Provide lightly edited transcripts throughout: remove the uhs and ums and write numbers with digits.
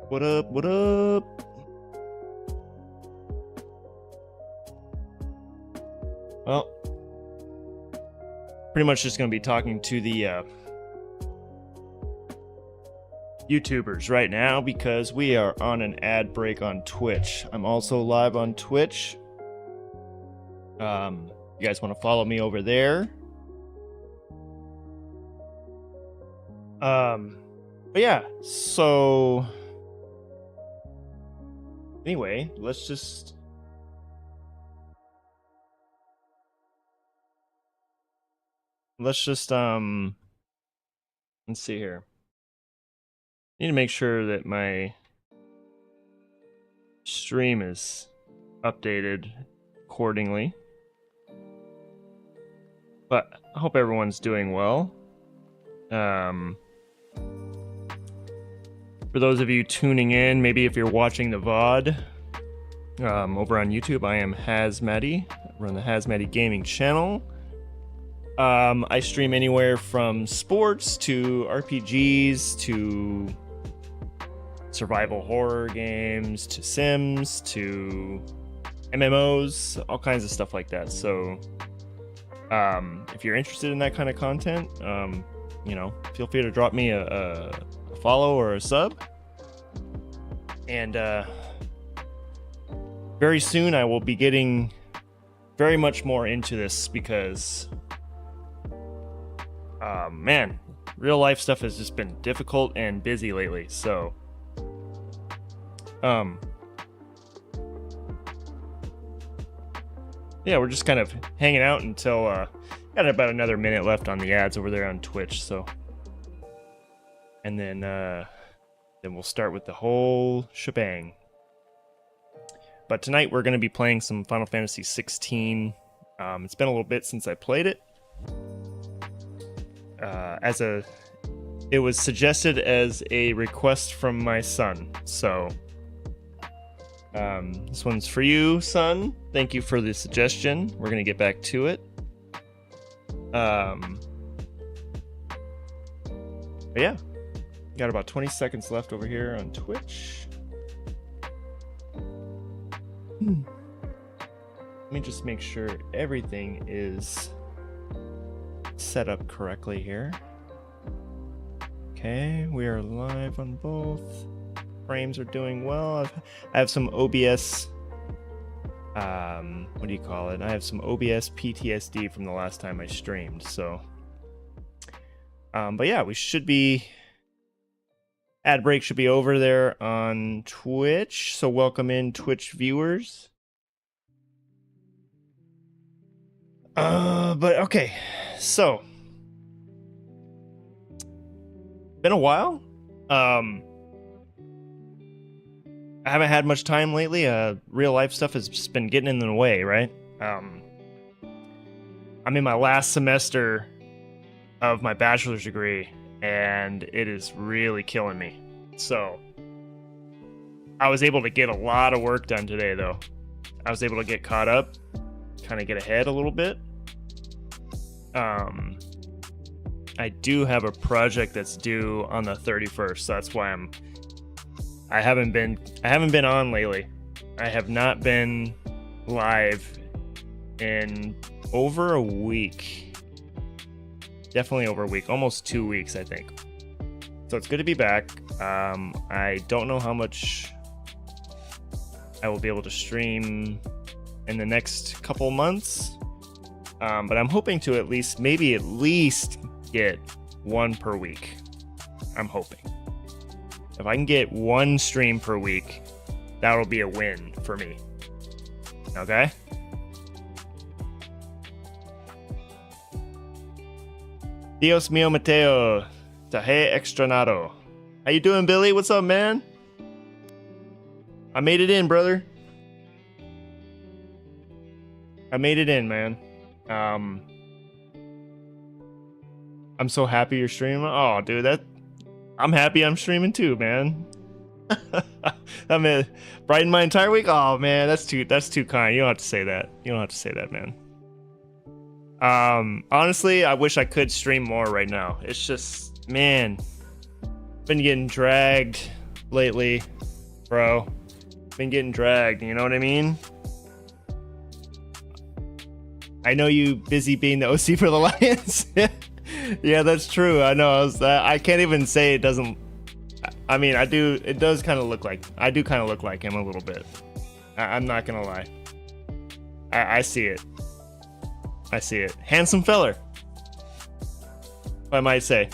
What up? What up? Well, pretty much just going to be talking to the YouTubers right now because we are on an ad break on Twitch. I'm also live on Twitch. You guys want to follow me over there? But yeah, so anyway, let's just let's see here. Need to make sure that my stream is updated accordingly. But I hope everyone's doing well. For those of you tuning in, maybe if you're watching the VOD over on YouTube, I am Hazmatty. I run the Hazmatty Gaming channel. I stream anywhere from sports to RPGs to survival horror games to Sims to MMOs, all kinds of stuff like that. So if you're interested in that kind of content, feel free to drop me a follow or a sub. And very soon I will be getting very much more into this because man, real life stuff has just been difficult and busy lately. So yeah, we're just kind of hanging out until got about another minute left on the ads over there on Twitch. So, and then we'll start with the whole shebang. But tonight we're going to be playing some Final Fantasy XVI. It's been a little bit since I played it. It was suggested as a request from my son. So, this one's for you, son. Thank you for the suggestion. We're going to get back to it. But yeah, got about 20 seconds left over here on Twitch. Let me just make sure everything is set up correctly here. Okay, we are live on both. Frames are doing well. I have some OBS, what do you call it? I have some OBS PTSD from the last time I streamed, so. But yeah, we should be, ad break should be over there on Twitch, so welcome in Twitch viewers. But okay, so. Been a while. I haven't had much time lately. Real life stuff has just been getting in the way, right? I'm in my last semester of my bachelor's degree, and it is really killing me. So, I was able to get a lot of work done today, though. I was able to get caught up, kind of get ahead a little bit. I do have a project that's due on the 31st, so that's why I haven't been on lately. I have not been live in over a week. Definitely over a week, almost 2 weeks, I think. So it's good to be back. I don't know how much I will be able to stream in the next couple months, but I'm hoping to at least get one per week. I'm hoping. If I can get one stream per week, that'll be a win for me. Okay? Dios mío, Mateo. Tahe extranado. How you doing, Billy? What's up, man? I made it in, brother. I made it in, man. I'm so happy you're streaming. Oh, dude, I'm happy I'm streaming too, man. I mean, brighten my entire week. Oh man, that's too kind. You don't have to say that. You don't have to say that, man. Honestly, I wish I could stream more right now. It's just, man, been getting dragged lately, bro. Been getting dragged, you know what I mean? I know you busy being the OC for the Lions. Yeah, that's true. I know. I can't even say it doesn't. I mean, I do. It does kind of look like. I do kind of look like him a little bit. I'm not gonna lie. I see it. I see it. Handsome feller, I might say.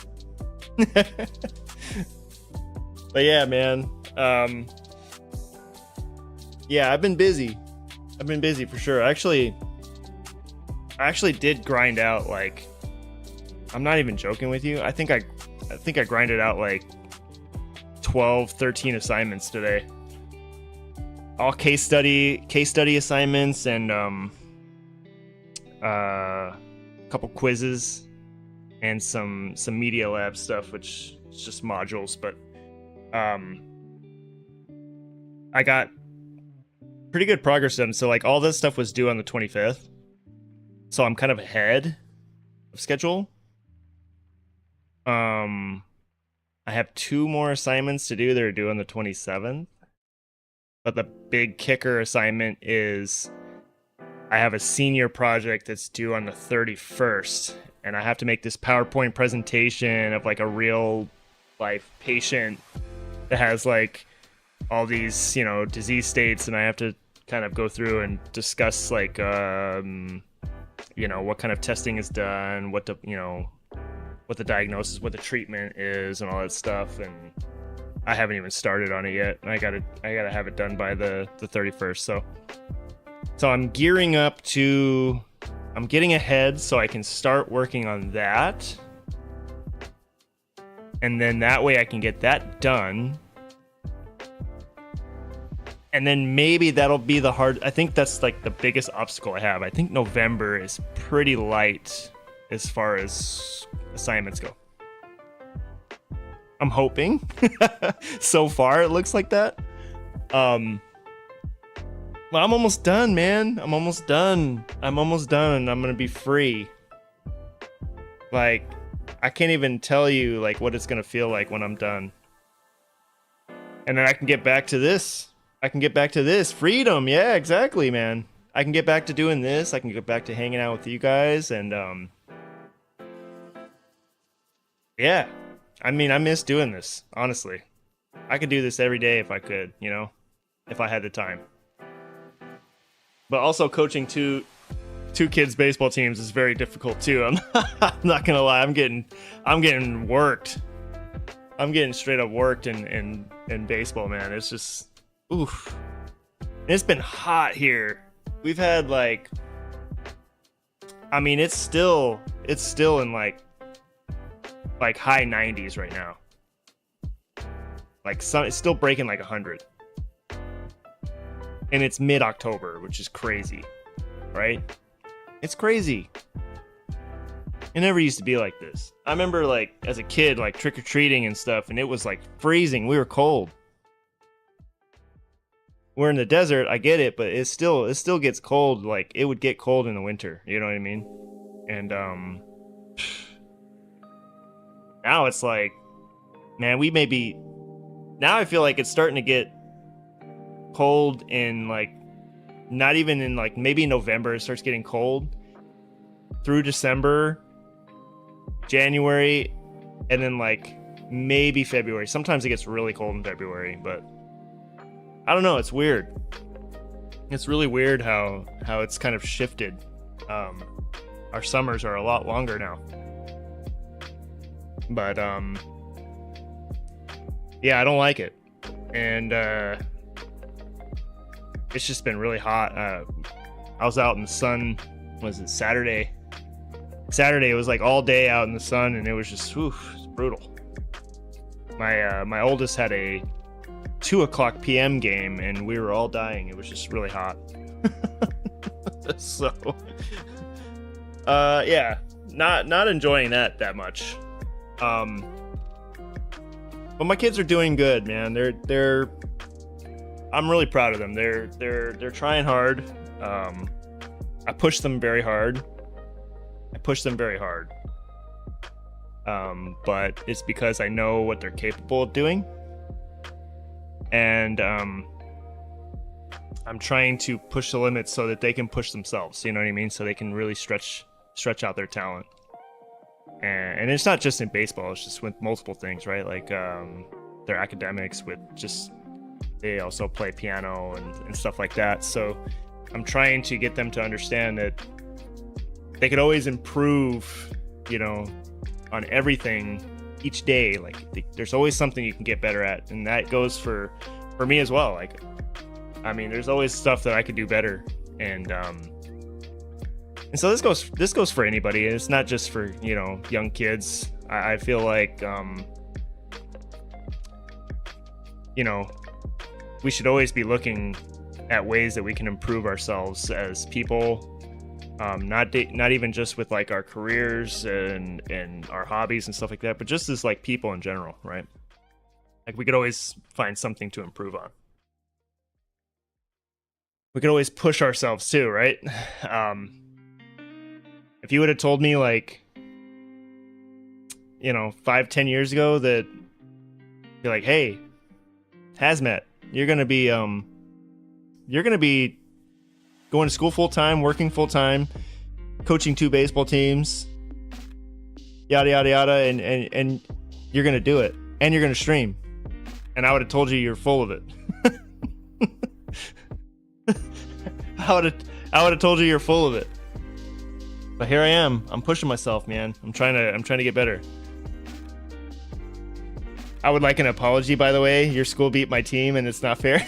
But yeah, man. Yeah, I've been busy. I've been busy for sure. I actually did grind out, like, I'm not even joking with you. I think I grinded out like 12, 13 assignments today. All case study assignments and a couple quizzes and some media lab stuff, which is just modules, but I got pretty good progress done. So like all this stuff was due on the 25th. So I'm kind of ahead of schedule. I have 2 more assignments to do that are due on the 27th. But the big kicker assignment is I have a senior project that's due on the 31st. And I have to make this PowerPoint presentation of like a real life patient that has like all these, you know, disease states, and I have to kind of go through and discuss like you know, what kind of testing is done, what the, you know, what the diagnosis, what the treatment is, and all that stuff. And I haven't even started on it yet. I gotta have it done by the 31st. So I'm gearing up to, I'm getting ahead so I can start working on that. And then that way I can get that done. And then maybe that'll be the hard, I think that's like the biggest obstacle I have. I think November is pretty light as far as assignments go. I'm hoping. So far it looks like that. Well, I'm almost done, man. I'm almost done. I'm gonna be free. Like, I can't even tell you like what it's gonna feel like when I'm done. And then I can get back to this. Freedom. Yeah, exactly, man. I can get back to doing this. I can get back to hanging out with you guys. And yeah, I mean, I miss doing this, honestly. I could do this every day if I could, you know, if I had the time. But also coaching two kids baseball teams is very difficult too. I'm not gonna lie. I'm getting worked. I'm getting straight up worked in baseball, man. It's just, oof. It's been hot here. We've had like, I mean, it's still in like high 90s right now. Like it's still breaking like 100. And it's mid-October, which is crazy, right? It's crazy. It never used to be like this. I remember like as a kid, like trick-or-treating and stuff, and it was like freezing. We were cold. We're in the desert, I get it, but it still gets cold. Like it would get cold in the winter, you know what I mean? And now it's like, man, now I feel like it's starting to get cold in like, not even in like, maybe November it starts getting cold through December, January, and then like maybe February. Sometimes it gets really cold in February, but I don't know, it's weird. It's really weird how it's kind of shifted. Our summers are a lot longer now. But yeah, I don't like it. And it's just been really hot. I was out in the sun, was it Saturday? It was like all day out in the sun, and it was just, oof, it's brutal. My oldest had a 2:00 p.m. game, and we were all dying. It was just really hot. So, yeah, not enjoying that much. But my kids are doing good, man. They're I'm really proud of them. They're trying hard. I push them very hard. But it's because I know what they're capable of doing. and I'm trying to push the limits so that they can push themselves, you know what I mean? So they can really stretch out their talent. And it's not just in baseball, it's just with multiple things, right? Like their academics, with just, they also play piano and stuff like that. So I'm trying to get them to understand that they could always improve, you know, on everything each day. Like there's always something you can get better at, and that goes for me as well. Like, I mean, there's always stuff that I could do better, and so this goes for anybody. It's not just for, you know, young kids. I feel like you know, we should always be looking at ways that we can improve ourselves as people. Not even just with like our careers and our hobbies and stuff like that, but just as like people in general, right? Like we could always find something to improve on. We could always push ourselves too, right? If you would have told me, like, you know, 5-10 years ago that you're like, hey, Hazmat, you're gonna be going to school full-time, working full-time, coaching 2 baseball teams, yada yada yada, and you're gonna do it, and you're gonna stream, and I would have told you you're full of it. I would have told you you're full of it. But here I am. I'm pushing myself, man. I'm trying to get better. I would like an apology, by the way. Your school beat my team, and it's not fair.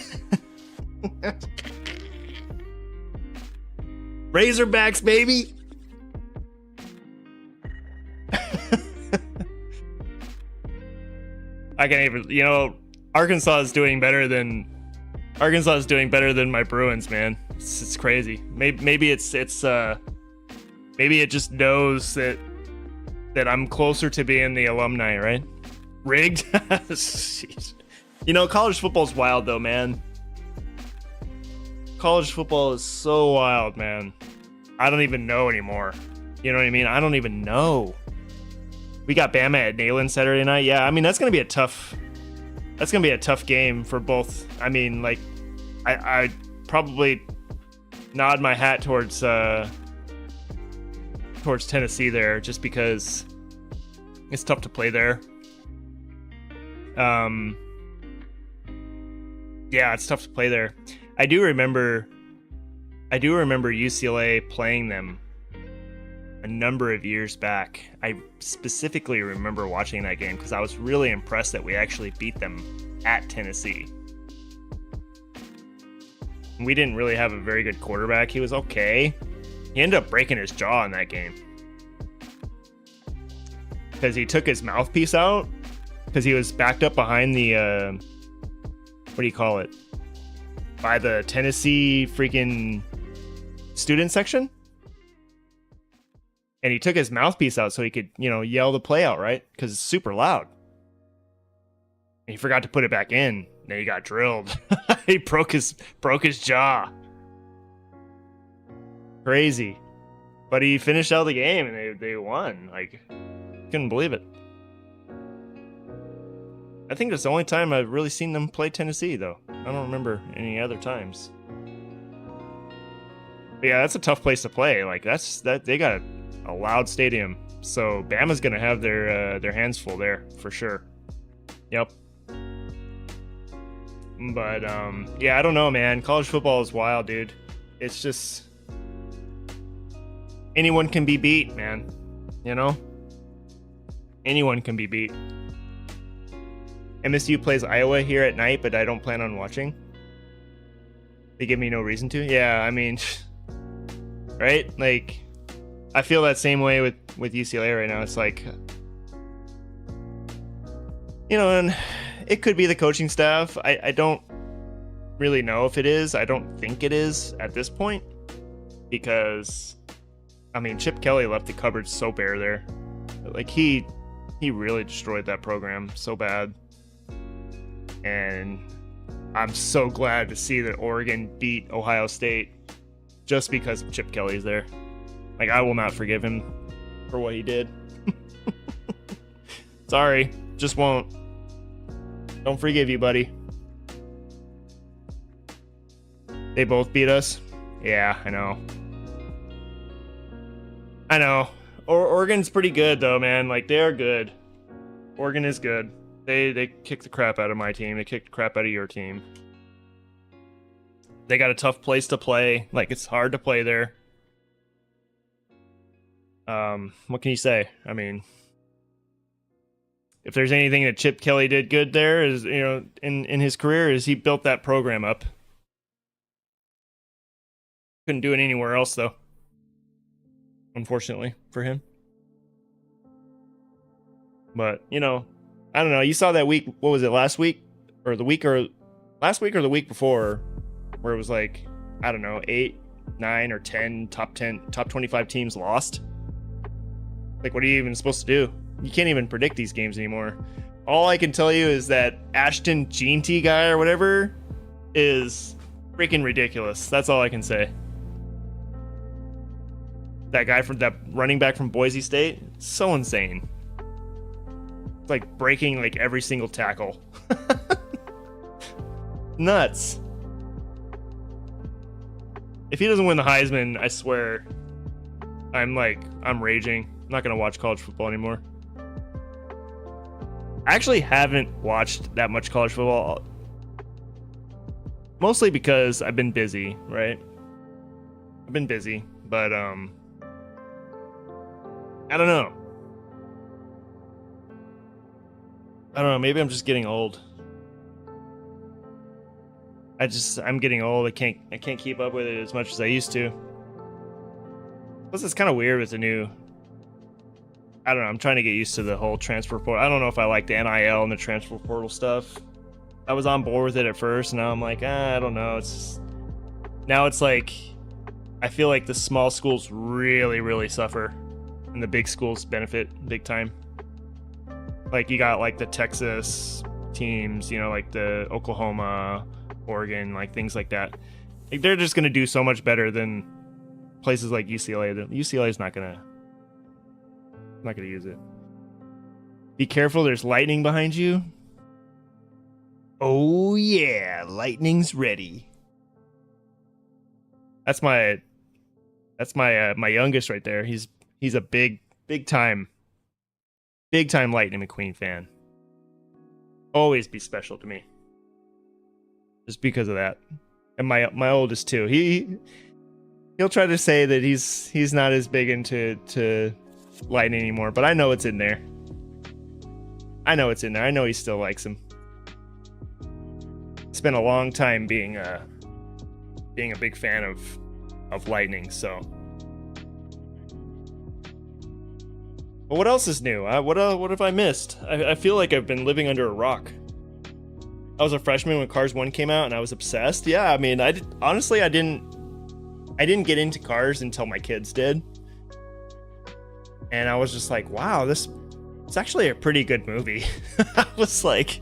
Razorbacks, baby. I can't even, you know, Arkansas is doing better than my Bruins, man. It's crazy. Maybe maybe it just knows that I'm closer to being the alumni, right? Rigged. Jeez. You know, college football's wild though, man. College football is so wild, man. I don't even know anymore. You know what I mean? I don't even know. We got Bama at Neyland Saturday night. Yeah, I mean, that's gonna be a tough game for both. I mean, like, I probably nod my hat towards Tennessee there, just because it's tough to play there. Yeah, it's tough to play there. I do remember UCLA playing them a number of years back. I specifically remember watching that game because I was really impressed that we actually beat them at Tennessee. We didn't really have a very good quarterback. He was okay. He ended up breaking his jaw in that game because he took his mouthpiece out because he was backed up behind the what do you call it? By the Tennessee freaking student section. And he took his mouthpiece out so he could, you know, yell the play out, right? Because it's super loud. And he forgot to put it back in. Then he got drilled. He broke his jaw. Crazy. But he finished out the game and they won. Like, couldn't believe it. I think that's the only time I've really seen them play Tennessee, though. I don't remember any other times. But yeah, that's a tough place to play. Like, they got a loud stadium, so Bama's gonna have their hands full there for sure. Yep. But yeah, I don't know, man. College football is wild, dude. It's just anyone can be beat, man. You know, anyone can be beat. MSU plays Iowa here at night, but I don't plan on watching. They give me no reason to. Yeah, I mean, right? Like, I feel that same way with UCLA right now. It's like, you know, and it could be the coaching staff. I don't really know if it is. I don't think it is at this point because, I mean, Chip Kelly left the cupboard so bare there. Like, he really destroyed that program so bad. And I'm so glad to see that Oregon beat Ohio State just because of Chip Kelly's there. Like, I will not forgive him for what he did. Sorry, just won't. Don't forgive you, buddy. They both beat us. Yeah, I know. I know. Oregon's pretty good though, man. Like they are good. Oregon is good. They kick the crap out of my team. They kick the crap out of your team. They got a tough place to play. Like it's hard to play there. What can you say? I mean, if there's anything that Chip Kelly did good there is, you know, in his career is he built that program up. Couldn't do it anywhere else though. Unfortunately for him. But, you know, I don't know. You saw that week, what was it, last week? Or the week or last week or the week before, where it was like, I don't know, 8, 9, or 10, top 25 teams lost. Like, what are you even supposed to do? You can't even predict these games anymore. All I can tell you is that Ashton Jeanty guy or whatever is freaking ridiculous. That's all I can say. That guy from that running back from Boise State, so insane. It's like breaking like every single tackle. Nuts. If he doesn't win the Heisman, I swear, I'm raging. I'm not gonna watch college football anymore. I actually haven't watched that much college football, mostly because I've been busy, right? I've been busy, but I don't know. Maybe I'm just getting old. I'm getting old. I can't keep up with it as much as I used to. Plus, it's kind of weird with the new. I don't know. I'm trying to get used to the whole transfer portal. I don't know if I like the NIL and the transfer portal stuff. I was on board with it at first, and now I'm like, I don't know. Now it's like, I feel like the small schools really, really suffer, and the big schools benefit big time. Like you got like the Texas teams, you know, like the Oklahoma, Oregon, like things like that. Like they're just gonna do so much better than places like UCLA. UCLA is not gonna use it. Be careful, there's lightning behind you. Oh yeah, lightning's ready. That's my my youngest right there. He's a big time Lightning McQueen fan. Always be special to me. Just because of that. And my oldest too. He'll try to say that he's not as big into Lightning anymore, but I know it's in there. I know he still likes him. It's been a long time being a big fan of Lightning, so. But what else is new? What have I missed? I feel like I've been living under a rock. I was a freshman when Cars 1 came out and I was obsessed. Yeah, I mean, I didn't get into Cars until my kids did. And I was just like, wow, it's actually a pretty good movie. I was like,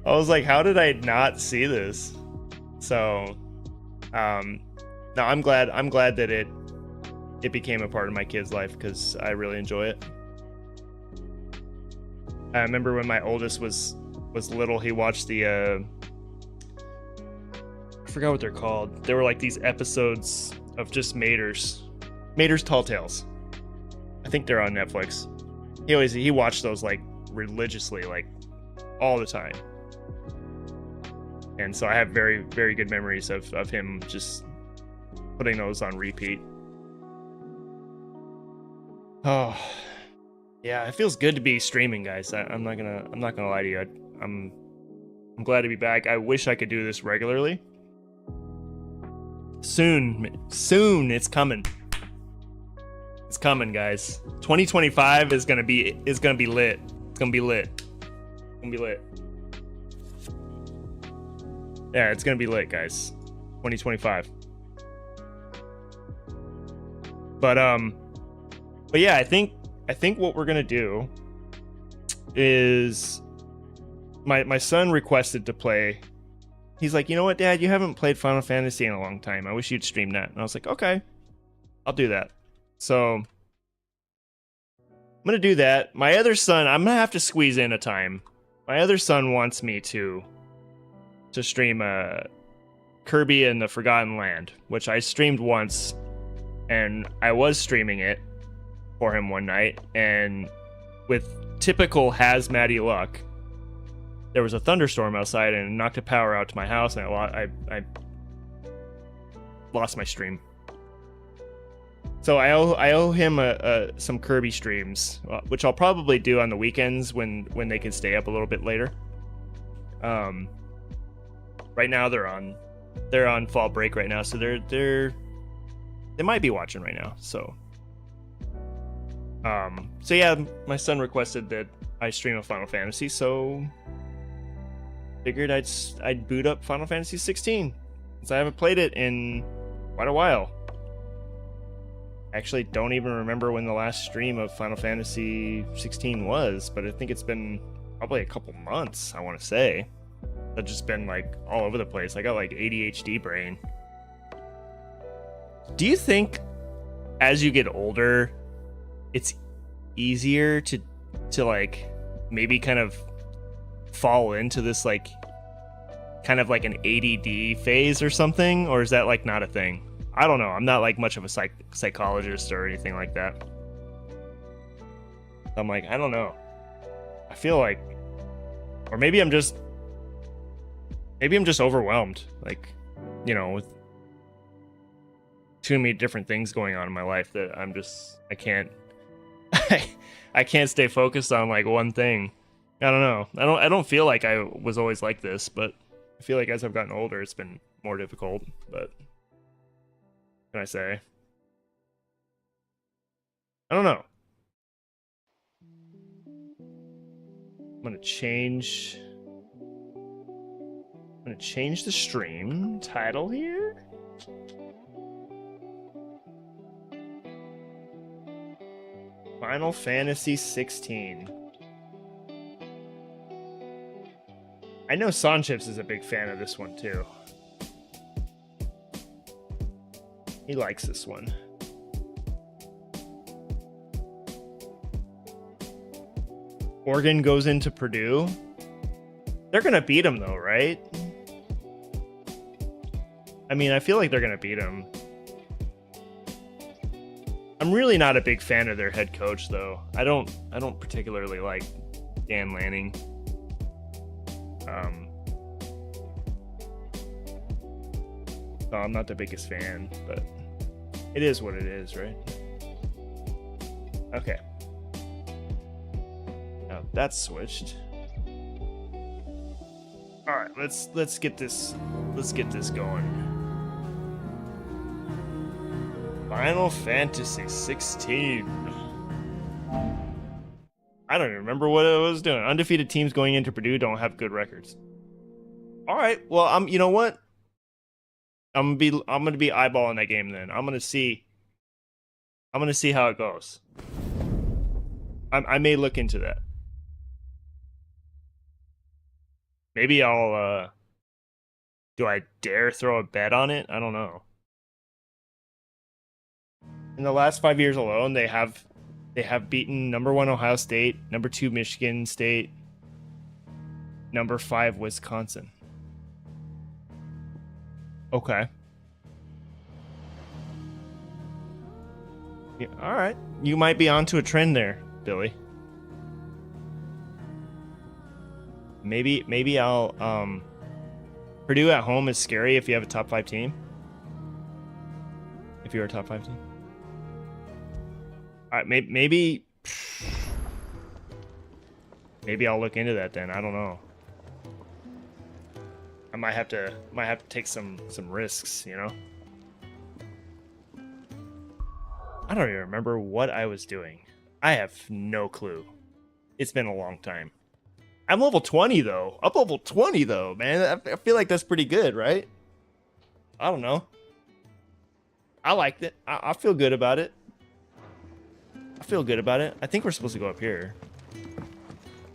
how did I not see this? So, no, I'm glad that it became a part of my kid's life because I really enjoy it. I remember when my oldest was little, he watched the I forgot what they're called. They were like these episodes of just Mater's Tall Tales. I think they're on Netflix. He watched those like religiously, like all the time. And so I have very, very good memories of him just putting those on repeat. Oh, yeah, it feels good to be streaming, guys. I'm not gonna lie to you. I'm glad to be back. I wish I could do this regularly. Soon, it's coming. It's coming, guys. 2025 is gonna be lit. It's gonna be lit. Yeah, it's gonna be lit, guys. 2025. But yeah, I think what we're gonna do is my son requested to play. He's like, you know what, Dad, you haven't played Final Fantasy in a long time. I wish you'd stream that. And I was like, okay, I'll do that. So I'm gonna do that. My other son, I'm gonna have to squeeze in a time. My other son wants me to stream Kirby and the Forgotten Land, which I streamed once, and I was streaming it for him one night, and with typical hazmatty luck, there was a thunderstorm outside and it knocked the power out to my house, and I lost my stream. So I owe him some Kirby streams, which I'll probably do on the weekends when they can stay up a little bit later. Right now they're on fall break right now, so they might be watching right now. So yeah, my son requested that I stream a Final Fantasy, so figured I'd boot up Final Fantasy 16 since I haven't played it in quite a while. I actually don't even remember when the last stream of Final Fantasy 16 was, but I think it's been probably a couple months, I want to say. I've just been like all over the place. I got like ADHD brain. Do you think as you get older, it's easier to like maybe kind of fall into this like kind of like an ADD phase or something? Or is that like not a thing? I don't know. I'm not like much of a psychologist or anything like that. I'm like, I don't know. I feel like, or maybe I'm just overwhelmed. Like, you know, with too many different things going on in my life that I can't I can't stay focused on like one thing. I don't know. I don't feel like I was always like this, but I feel like as I've gotten older, it's been more difficult. But what can I say? I don't know. I'm gonna change the stream title here. Final Fantasy 16. I know Sonchips is a big fan of this one too. He likes this one. Oregon goes into Purdue. They're gonna beat him though, right? I mean, I feel like they're gonna beat him. I'm really not a big fan of their head coach though. I don't particularly like Dan Lanning. So I'm not the biggest fan, but it is what it is, right? Okay. Now that's switched. All right, let's get this going. Final Fantasy 16. I don't even remember what I was doing. Undefeated teams going into Purdue don't have good records. All right, well, you know what? I'm gonna be eyeballing that game then. I'm gonna see how it goes. I may look into that. Maybe I'll do I dare throw a bet on it? I don't know. In the last 5 years alone, they have beaten number 1 Ohio State, number 2 Michigan State, number 5 Wisconsin. Okay. Yeah, all right. You might be onto a trend there, Billy. Maybe I'll Purdue at home is scary if you have a top 5 team. If you're a top 5 team. All right, maybe I'll look into that then. I don't know. I might have to take some risks, you know. I don't even remember what I was doing. I have no clue. It's been a long time. I'm level 20 though. Up level 20 though, man. I feel like that's pretty good, right? I don't know. I liked it. I feel good about it. I think we're supposed to go up here.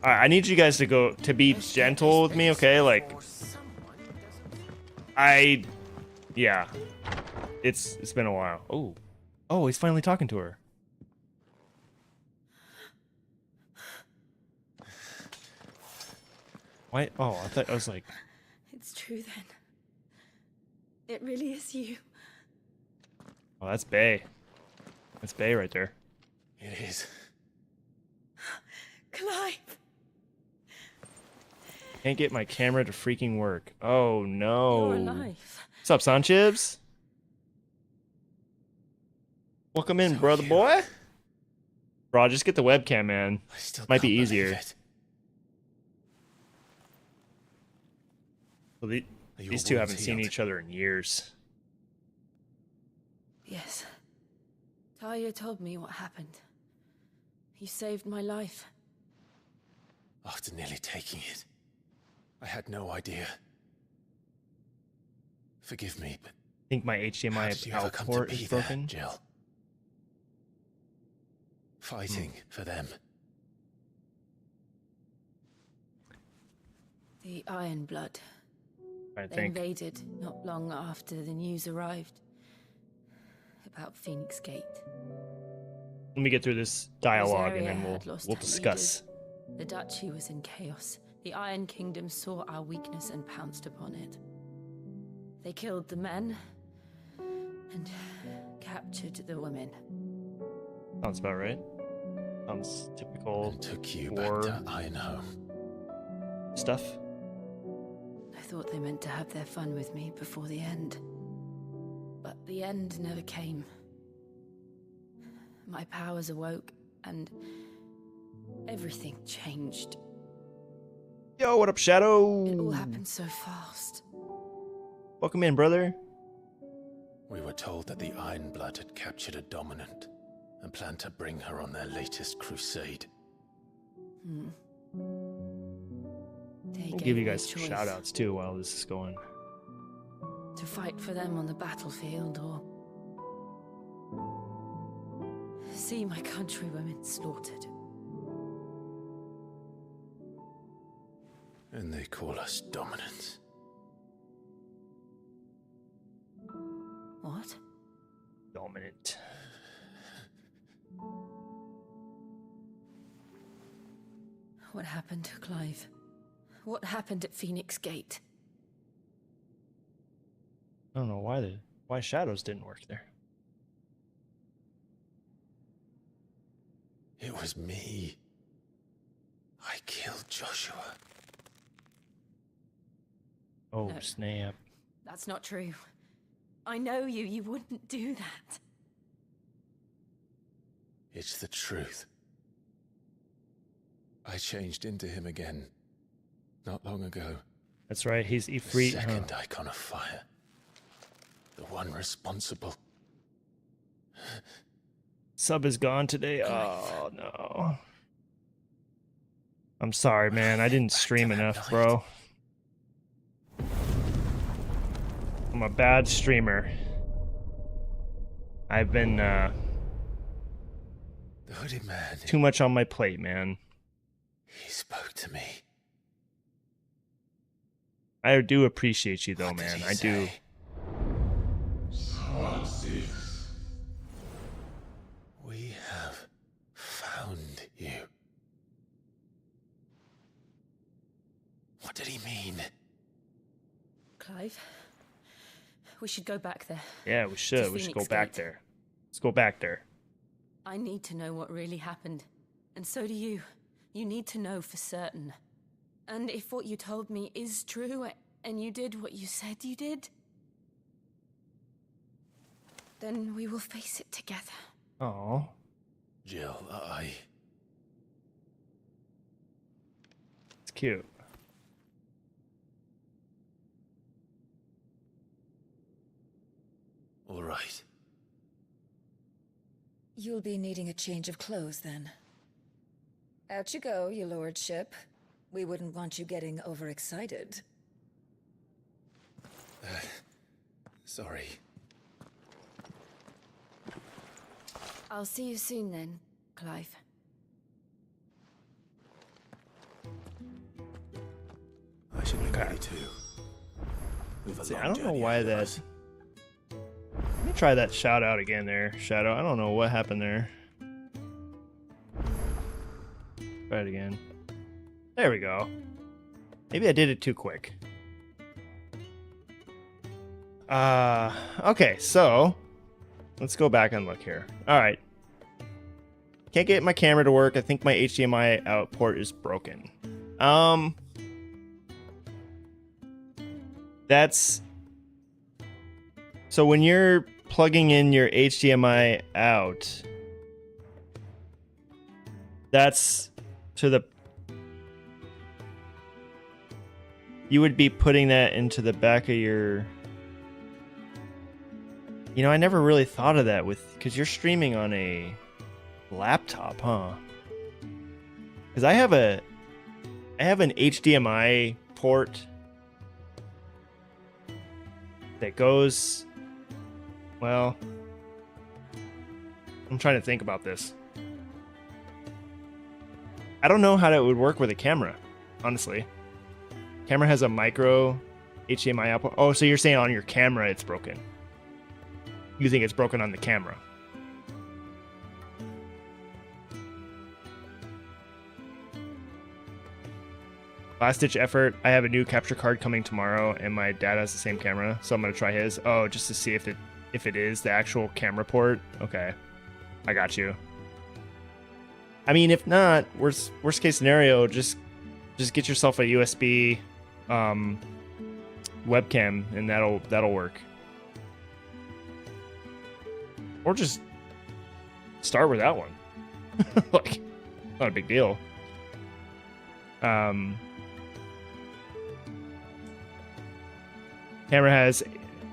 All right, I need you guys to be gentle with me, okay? Like, yeah. It's been a while. Oh, he's finally talking to her. Why? Oh, I was like. It's true then. It really is you. Oh, that's Bay. That's Bay right there. It is. Clive! Can't get my camera to freaking work. Oh no. You're alive. What's up, Sanchibs? Welcome in, So brother you- boy. Bro, just get the webcam, man. I still Might be can't believe easier. it. Well, Are your these two wounds haven't seen healed? each other in years. Yes. Talia told me what happened. You saved my life. After nearly taking it, I had no idea. Forgive me, but I think my how HDMI did you ever come to output be is there, broken. Jill? Fighting for them. The Iron Blood. I They think. invaded not long after the news arrived. About Phoenix Gate. Let me get through this dialogue and Rosaria then had lost we'll her discuss. leaders. The Duchy was in chaos. The Iron Kingdom saw our weakness and pounced upon it. They killed the men and captured the women. Sounds about right. Sounds typical And took you Gore back to Ironhome. stuff. I thought they meant to have their fun with me before the end. But the end never came. My powers awoke, and everything changed. Yo, what up, Shadow? It all happened so fast. Welcome in, brother. We were told that the Iron Blood had captured a dominant and planned to bring her on their latest crusade. They We'll gave give you me a guys some choice. shout outs too while this is going. To fight for them on the battlefield, or see my countrywomen slaughtered. And they call us dominants. What? Dominant. What happened, Clive? What happened at Phoenix Gate? I don't know why shadows didn't work there. It was me. I killed Joshua. Oh, No. snap. That's not true. I know you. You wouldn't do that. It's the truth. I changed into him again, not long ago. That's right, he's The Ifrit. second icon of fire. The one responsible. Sub is gone today. Oh no. I'm sorry, man. I didn't stream enough, bro. I'm a bad streamer. I've been The hooded man. too much on my plate, man. He spoke to me. I do appreciate you though, What did man. he I do. say? We have found you. What did he mean? Clive, we should go back there. Yeah, we should. We should go Phoenix back Gate. there. Let's go back there. I need to know what really happened. And so do you. You need to know for certain. And if what you told me is true, and you did what you said you did, then we will face it together. Oh, Jill, it's cute. all right. You'll be needing a change of clothes then. Out you go, your lordship. We wouldn't want you getting overexcited. Sorry. I'll see you soon then, Clive. I should be ready too. We've a See, long I don't know journey why ahead of that. us. Let me try that shout out again there, Shadow. I don't know what happened there. Try it again. There we go. Maybe I did it too quick. Okay, so let's go back and look here. All right. Can't get my camera to work. I think my HDMI out port is broken. That's so when you're plugging in your HDMI out, that's to the, you would be putting that into the back of your, you know, I never really thought of that with, because you're streaming on a laptop, huh? Because I have an HDMI port that goes, well, I'm trying to think about this. I don't know how that would work with a camera, honestly. Camera has a micro HDMI output. Oh, so you're saying on your camera it's broken. You think it's broken on the camera. Last ditch effort. I have a new capture card coming tomorrow, and my dad has the same camera, so I'm gonna try his. Oh, just to see if it is the actual camera port. Okay, I got you. I mean, if not, worst case scenario, just get yourself a USB webcam, and that'll work. Or just start with that one. Like, not a big deal. Camera has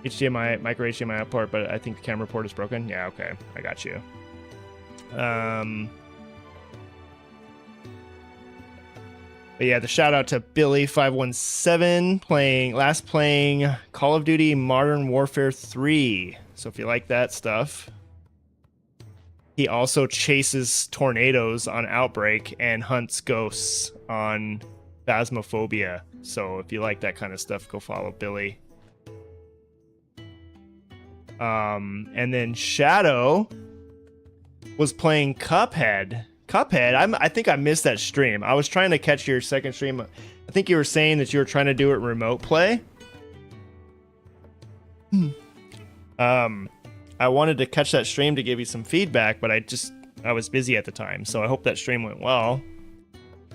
HDMI, micro HDMI output, but I think the camera port is broken. Yeah, okay. I got you. But yeah, the shout out to Billy517 playing Call of Duty Modern Warfare 3. So if you like that stuff. He also chases tornadoes on Outbreak and hunts ghosts on Phasmophobia. So if you like that kind of stuff, go follow Billy. And then Shadow was playing Cuphead. I think I missed that stream. I was trying to catch your second stream. I think you were saying that you were trying to do it remote play. I wanted to catch that stream to give you some feedback, but I was busy at the time, so I hope that stream went well.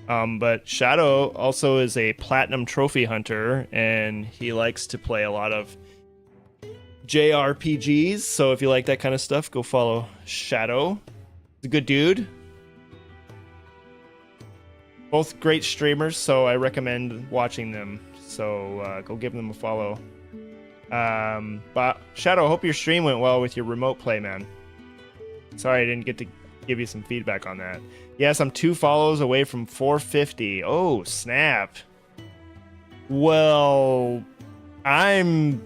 But Shadow also is a platinum trophy hunter, and he likes to play a lot of JRPGs, so if you like that kind of stuff, go follow Shadow. He's a good dude. Both great streamers, so I recommend watching them. So go give them a follow. But Shadow, hope your stream went well with your remote play, man. Sorry I didn't get to give you some feedback on that. Yes, I'm 2 follows away from 450. Oh, snap. Well, I'm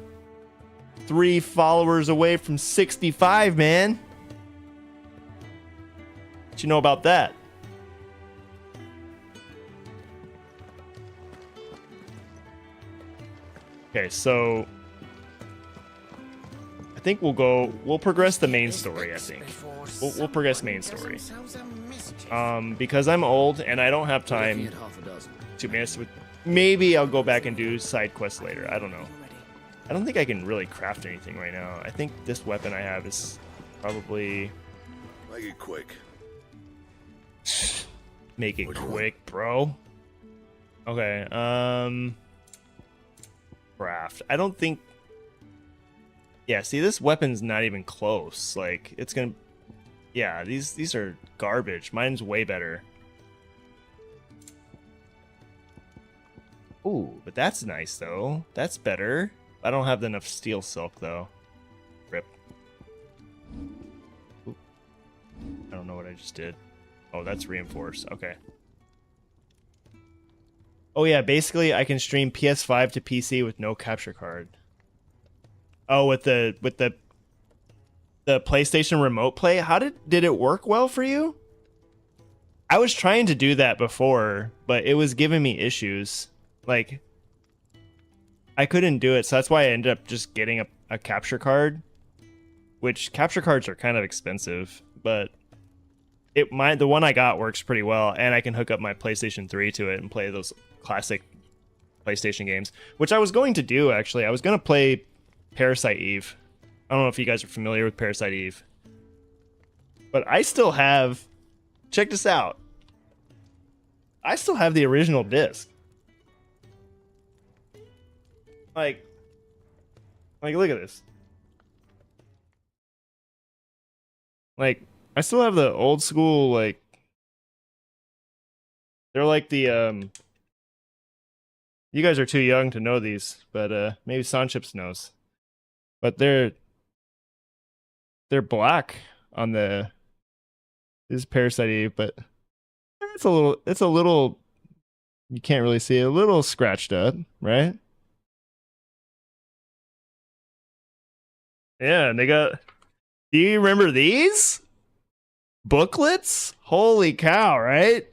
3 followers away from 65, man. What you know about that? Okay, so I think we'll progress the main story, I think. We'll progress main story. Because I'm old and I don't have time to mess with, maybe I'll go back and do side quests later. I don't know. I don't think I can really craft anything right now. I think this weapon I have is probably... Make it quick. Make it quick, bro. Okay, craft. I don't think... Yeah, see, this weapon's not even close. Like, it's gonna... Yeah, these are garbage. Mine's way better. Ooh, but that's nice, though. That's better. I don't have enough steel silk, though. Rip. Ooh. I don't know what I just did. Oh, that's reinforced. Okay. Oh, yeah, basically, I can stream PS5 to PC with no capture card. Oh, with the PlayStation Remote Play? How did it work well for you? I was trying to do that before, but it was giving me issues. Like, I couldn't do it, so that's why I ended up just getting a capture card. Which, capture cards are kind of expensive, but the one I got works pretty well, and I can hook up my PlayStation 3 to it and play those classic PlayStation games. Which I was going to do, actually. I was going to play Parasite Eve. I don't know if you guys are familiar with Parasite Eve. But I still have... Check this out. I still have the original disc. Like, look at this. Like, I still have the old school, like... They're like the, You guys are too young to know these, but, maybe Sanchips knows. But they're black on the... This is Parasite Eve, but... It's a little... You can't really see it. A little scratched up, right? Yeah, and they got... Do you remember these? Booklets? Holy cow, right?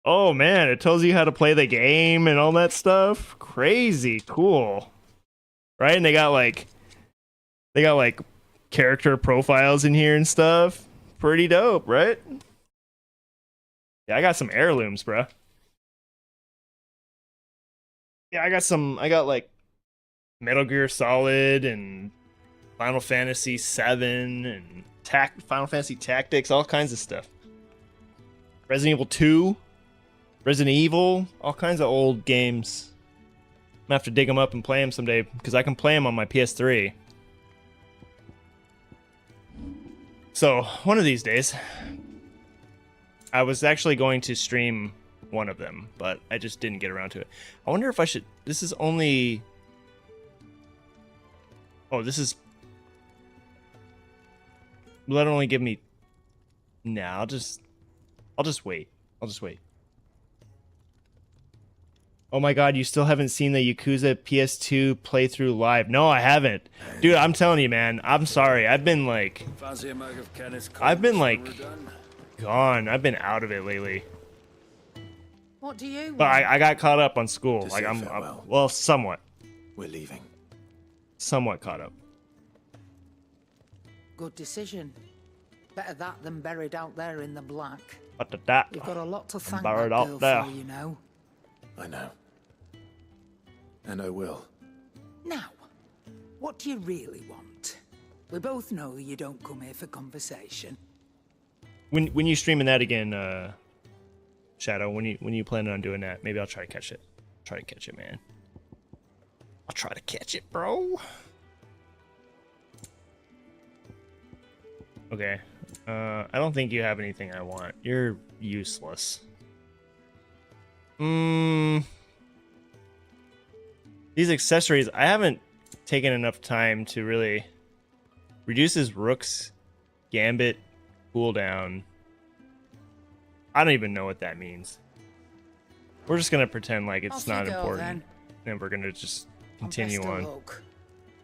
Oh man, it tells you how to play the game and all that stuff. Crazy cool. Right? And they got like character profiles in here and stuff. Pretty dope, right? Yeah, I got some heirlooms, bro. Yeah, I got like Metal Gear Solid and Final Fantasy 7 and Final Fantasy Tactics, all kinds of stuff. Resident Evil 2, Resident Evil, all kinds of old games. I'm gonna have to dig them up and play them someday because I can play them on my PS3. So, one of these days, I was actually going to stream one of them, but I just didn't get around to it. I wonder if I should... This is only... Oh, this is... Will that only give me... Nah, I'll just wait. I'll just wait. Oh my god, you still haven't seen the Yakuza PS2 playthrough live. No, I haven't. Dude, I'm telling you, man. I'm sorry. I've been like... gone. I've been out of it lately. What do you want? But I got caught up on school. To Like, say I'm farewell. well, somewhat. We're leaving. Somewhat caught up. Good decision. Better that than buried out there in the black. What the that? You've got a lot to thank buried that out girl there. for, you know. I know. And I will. Now, what do you really want? We both know you don't come here for conversation. When you streaming that again, Shadow? When you planning on doing that? Maybe I'll try to catch it. Try to catch it, man. I'll try to catch it, bro. Okay. I don't think you have anything I want. You're useless. These accessories, I haven't taken enough time to really... Reduces Rook's Gambit cooldown. I don't even know what that means. We're just gonna pretend like it's Off not you go, important. then. And we're gonna just And continue best of on. luck.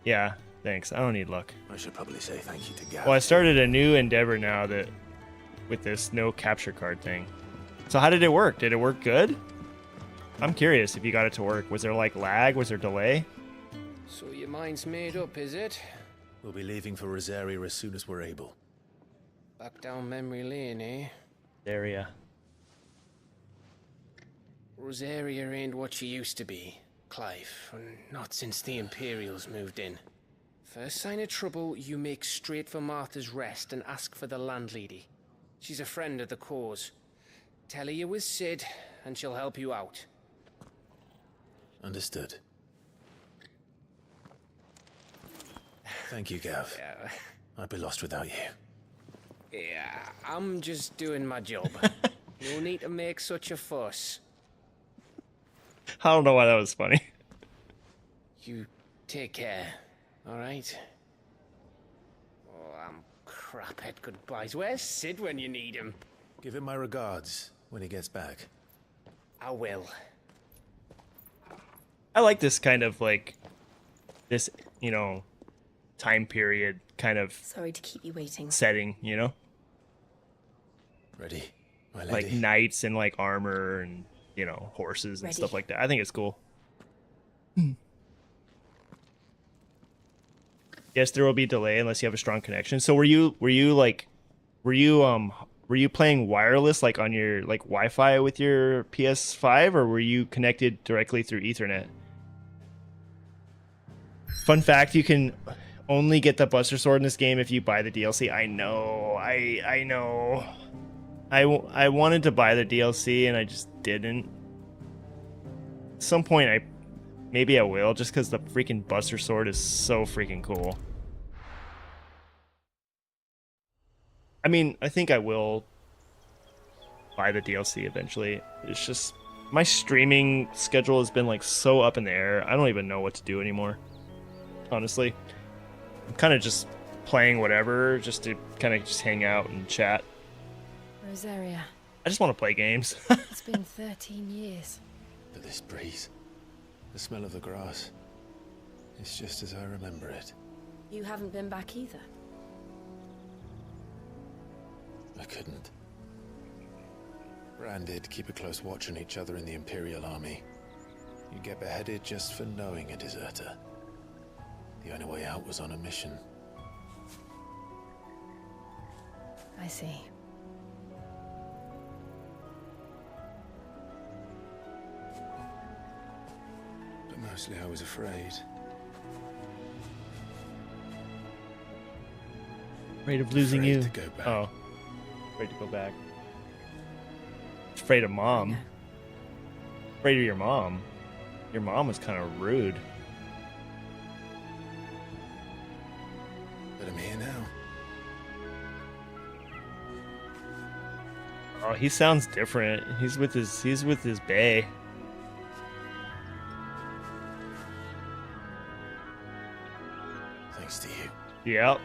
Yeah, thanks. I don't need luck. I should probably say thank you to Gav. Well, I started a new endeavor now that with this no capture card thing. So how did it work? Did it work good? I'm curious if you got it to work. Was there like lag? Was there delay? So your mind's made up, is it? We'll be leaving for Rosaria as soon as we're able. Back down memory lane, eh? Area. Rosaria ain't what she used to be, Clive. Not since the Imperials moved in. First sign of trouble, you make straight for Martha's Rest and ask for the landlady. She's a friend of the cause. Tell her you was Sid, and she'll help you out. Understood. Thank you, Gav. Yeah, I'd be lost without you. yeah, I'm just doing my job. No need to make such a fuss. I don't know why that was funny. You take care, alright? Oh, I'm crap at goodbyes. Where's Sid when you need him? Give him my regards when he gets back. I will. I like this kind of like this, you know, time period kind of Sorry to keep you waiting. setting, you know? Ready, my lady? Like knights and like armor and, you know, horses and Ready. stuff like that. I think it's cool. Yes, there will be delay unless you have a strong connection. So were you playing wireless like on your like Wi-Fi with your PS5 or were you connected directly through Ethernet? Fun fact, you can only get the Buster Sword in this game if you buy the DLC. I know. I know. I wanted to buy the DLC and I just didn't. At some point, maybe I will, just because the freaking Buster Sword is so freaking cool. I mean, I think I will buy the DLC eventually. It's just my streaming schedule has been like so up in the air. I don't even know what to do anymore. Honestly, I'm kind of just playing whatever just to kind of just hang out and chat. Rosaria, I just want to play games. it's been 13 years. But this breeze, the smell of the grass, it's just as I remember it. You haven't been back either. I couldn't. Branded, keep a close watch on each other in the Imperial Army. You get beheaded just for knowing a deserter. The only way out was on a mission. I see. But mostly I was afraid. Afraid of losing Afraid you. to go back. Oh, afraid to go back. Afraid of mom. Afraid of your mom. Your mom was kind of rude. But I'm here now. Oh, he sounds different. He's with his bae. Thanks to you. Yep.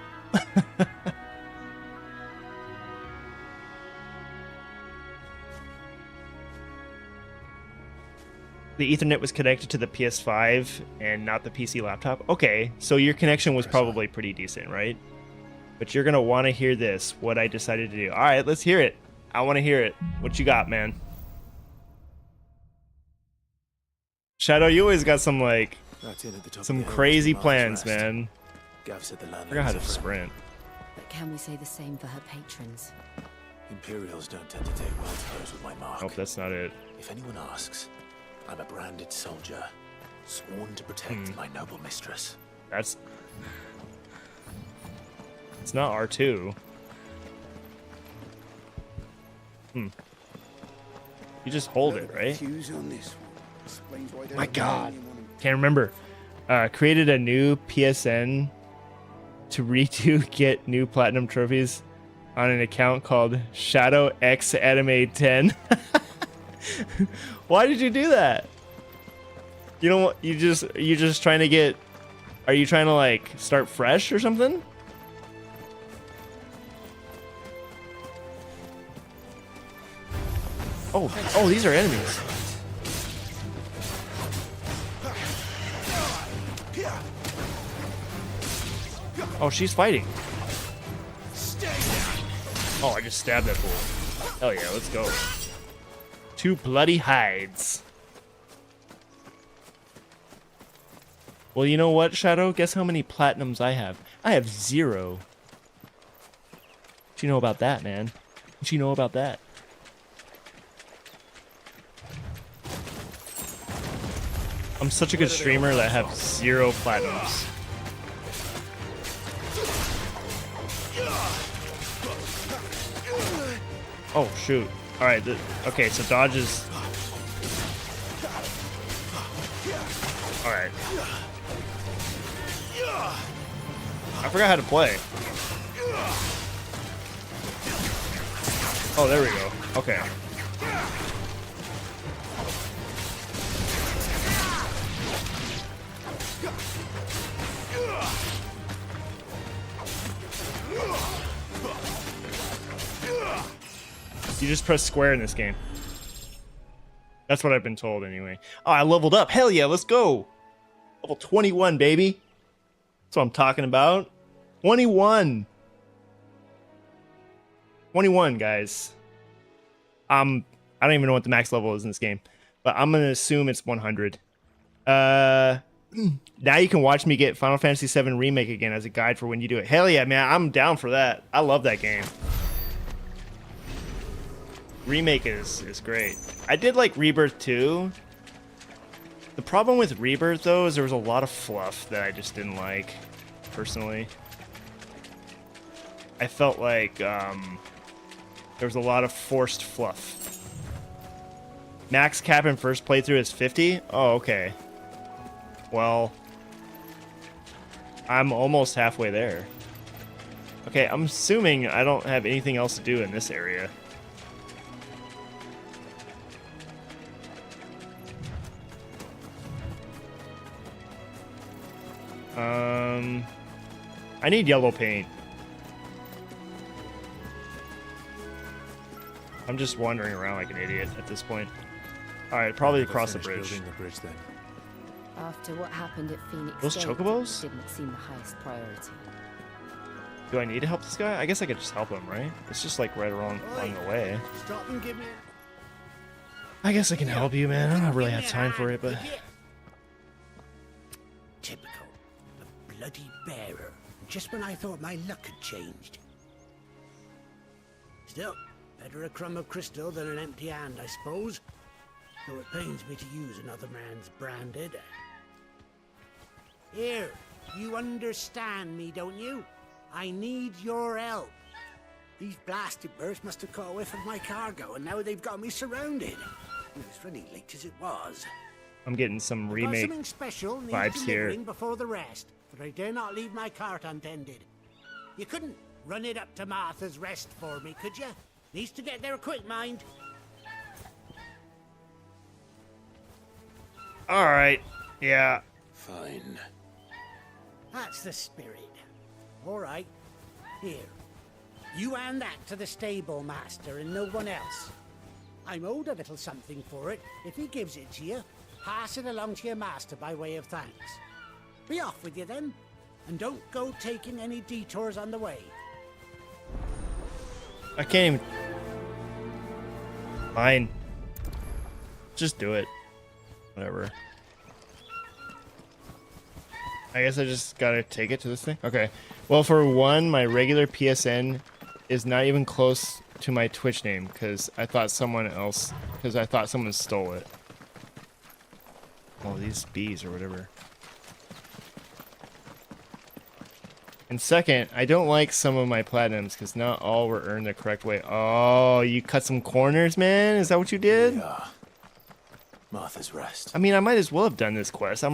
The Ethernet was connected to the PS5 and not the PC laptop. Okay, so your connection was probably pretty decent, right? But you're gonna want to hear this, what I decided to do. All right, let's hear it. I want to hear it. What you got, man? Shadow, you always got some like some crazy plans, man. Gav said the I land forgot how to sprint. But can we say the same for her patrons? Imperials don't tend to take well to those with my mark. Nope, that's not it. If anyone asks, I'm a branded soldier, sworn to protect my noble mistress. It's not R2. You just hold it, right? My God. Can't remember. Created a new PSN to redo get new platinum trophies on an account called Shadow X Anime 10. Why did you do that? You know what? You're just trying to get. Are you trying to like start fresh or something? Oh, these are enemies. Oh, she's fighting. Oh, I just stabbed that fool. Hell yeah, let's go. 2 bloody hides. Well, you know what, Shadow? Guess how many platinums I have? I have 0. What you know about that, man? What you know about that? I'm such a good streamer that I have 0 platinums. Oh, shoot. Alright, okay, so dodge is... Alright. I forgot how to play. Oh, there we go. Okay. You just press square in this game. That's what I've been told anyway. Oh, I leveled up. Hell yeah, let's go. Level 21, baby. That's what I'm talking about. 21. 21, guys. I don't even know what the max level is in this game, but I'm going to assume it's 100. Now you can watch me get Final Fantasy VII Remake again as a guide for when you do it. Hell yeah, man. I'm down for that. I love that game. Remake is great. I did like Rebirth 2. The problem with Rebirth, though, is there was a lot of fluff that I just didn't like, personally. I felt like there was a lot of forced fluff. Max cap in first playthrough is 50? Oh, okay. Well, I'm almost halfway there. Okay, I'm assuming I don't have anything else to do in this area. I need yellow paint. I'm just wandering around like an idiot at this point. Alright, probably across the bridge. Building the bridge then. After what happened at Phoenix Those Gate, chocobos? it didn't seem the highest priority. Do I need to help this guy? I guess I could just help him, right? It's just like right along the way. Stop and give me I guess I can help you, man. I don't really have time for it, but... Typical. A bloody bearer. Just when I thought my luck had changed. Still, better a crumb of crystal than an empty hand, I suppose. Though it pains me to use another man's branded. Here, you understand me, don't you? I need your help. These blasted birds must have caught a whiff of my cargo, and now they've got me surrounded. It was running late as it was. I'm getting some remake something special needs vibes here. delivering before the rest, but I dare not leave my cart untended. You couldn't run it up to Martha's Rest for me, could you? Needs to get there quick, mind. Alright, yeah. Fine. That's the spirit. All right. Here. You hand that to the stable master and no one else. I'm owed a little something for it. If he gives it to you, pass it along to your master by way of thanks. Be off with you then, and don't go taking any detours on the way. I can't even... Fine. Just do it. Whatever. I guess I just gotta take it to this thing? Okay. Well, for one, my regular PSN is not even close to my Twitch name, because I thought someone stole it. Oh, these bees or whatever. And second, I don't like some of my platinums, because not all were earned the correct way. Oh, you cut some corners, man? Is that what you did? Yeah. Martha's Rest. I mean, I might as well have done this quest. I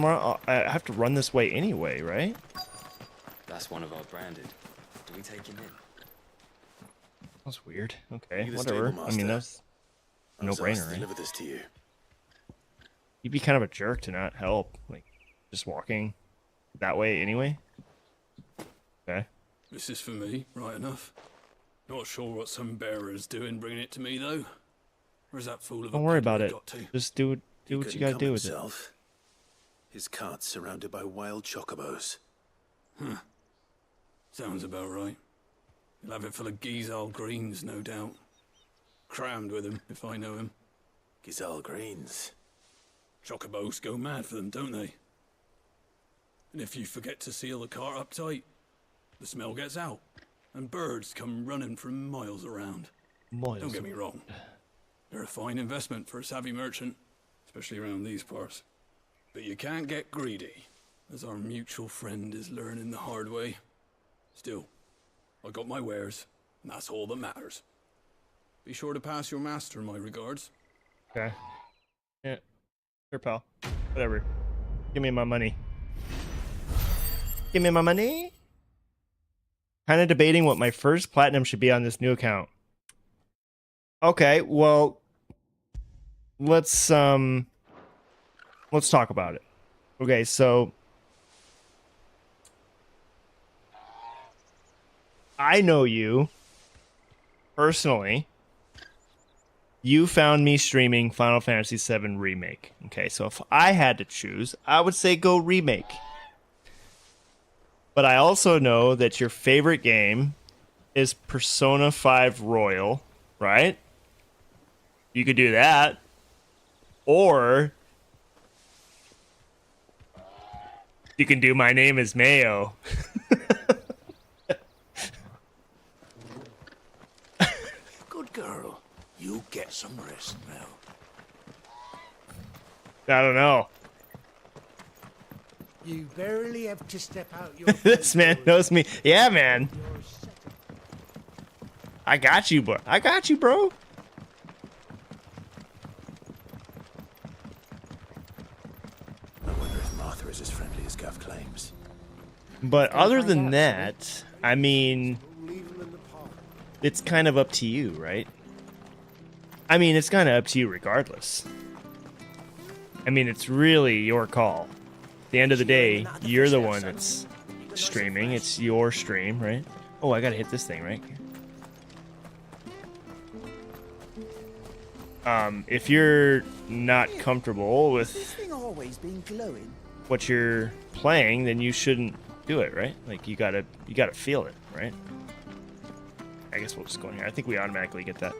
have to run this way anyway, right? That's one of our branded. Do we take him in? That's weird. Okay, You the whatever. stable I mean, master? that's I was asked no-brainer, to right? deliver this to you. You'd be kind of a jerk to not help. Like, just walking that way anyway. Okay. This is for me, right enough. Not sure what some bearer's doing bringing it to me, though. Where's that fool of a Don't worry about peddler it. got to? Just do what you Couldn't gotta come do with it. himself. His cart's surrounded by wild chocobos. Huh. Sounds about right. He'll have it full of Gizal greens, no doubt. Crammed with him, if I know him. Gizal greens. Chocobos go mad for them, don't they? And if you forget to seal the cart up tight, the smell gets out, and birds come running from miles around. Don't get me wrong. They're a fine investment for a savvy merchant, especially around these parts. But you can't get greedy, as our mutual friend is learning the hard way. Still, I got my wares, and that's all that matters. Be sure to pass your master my regards. Okay. Yeah. Sure, pal. Whatever. Give me my money. Give me my money. Kind of debating what my first platinum should be on this new account. Okay, well, let's talk about it. Okay, so I know you personally. You found me streaming Final Fantasy VII Remake. Okay, so if I had to choose, I would say go Remake. But I also know that your favorite game is Persona 5 Royal, right? You could do that. Or you can do My Name is Mayo. Good girl. You get some rest now. I don't know. You barely have to step out your This man knows me. Yeah, man. I got you, bro. I got you, bro. I wonder if Martha is as friendly as Gav claims. But other than that, I mean, it's kind of up to you, right? I mean, it's kind of up to you regardless. I mean, it's really your call. At the end of the day, you're the one that's streaming. It's your stream, right? Oh, I gotta hit this thing, right? If you're not comfortable with what you're playing, then you shouldn't do it, right? Like you gotta feel it, right? I guess we'll just go in here. I think we automatically get that.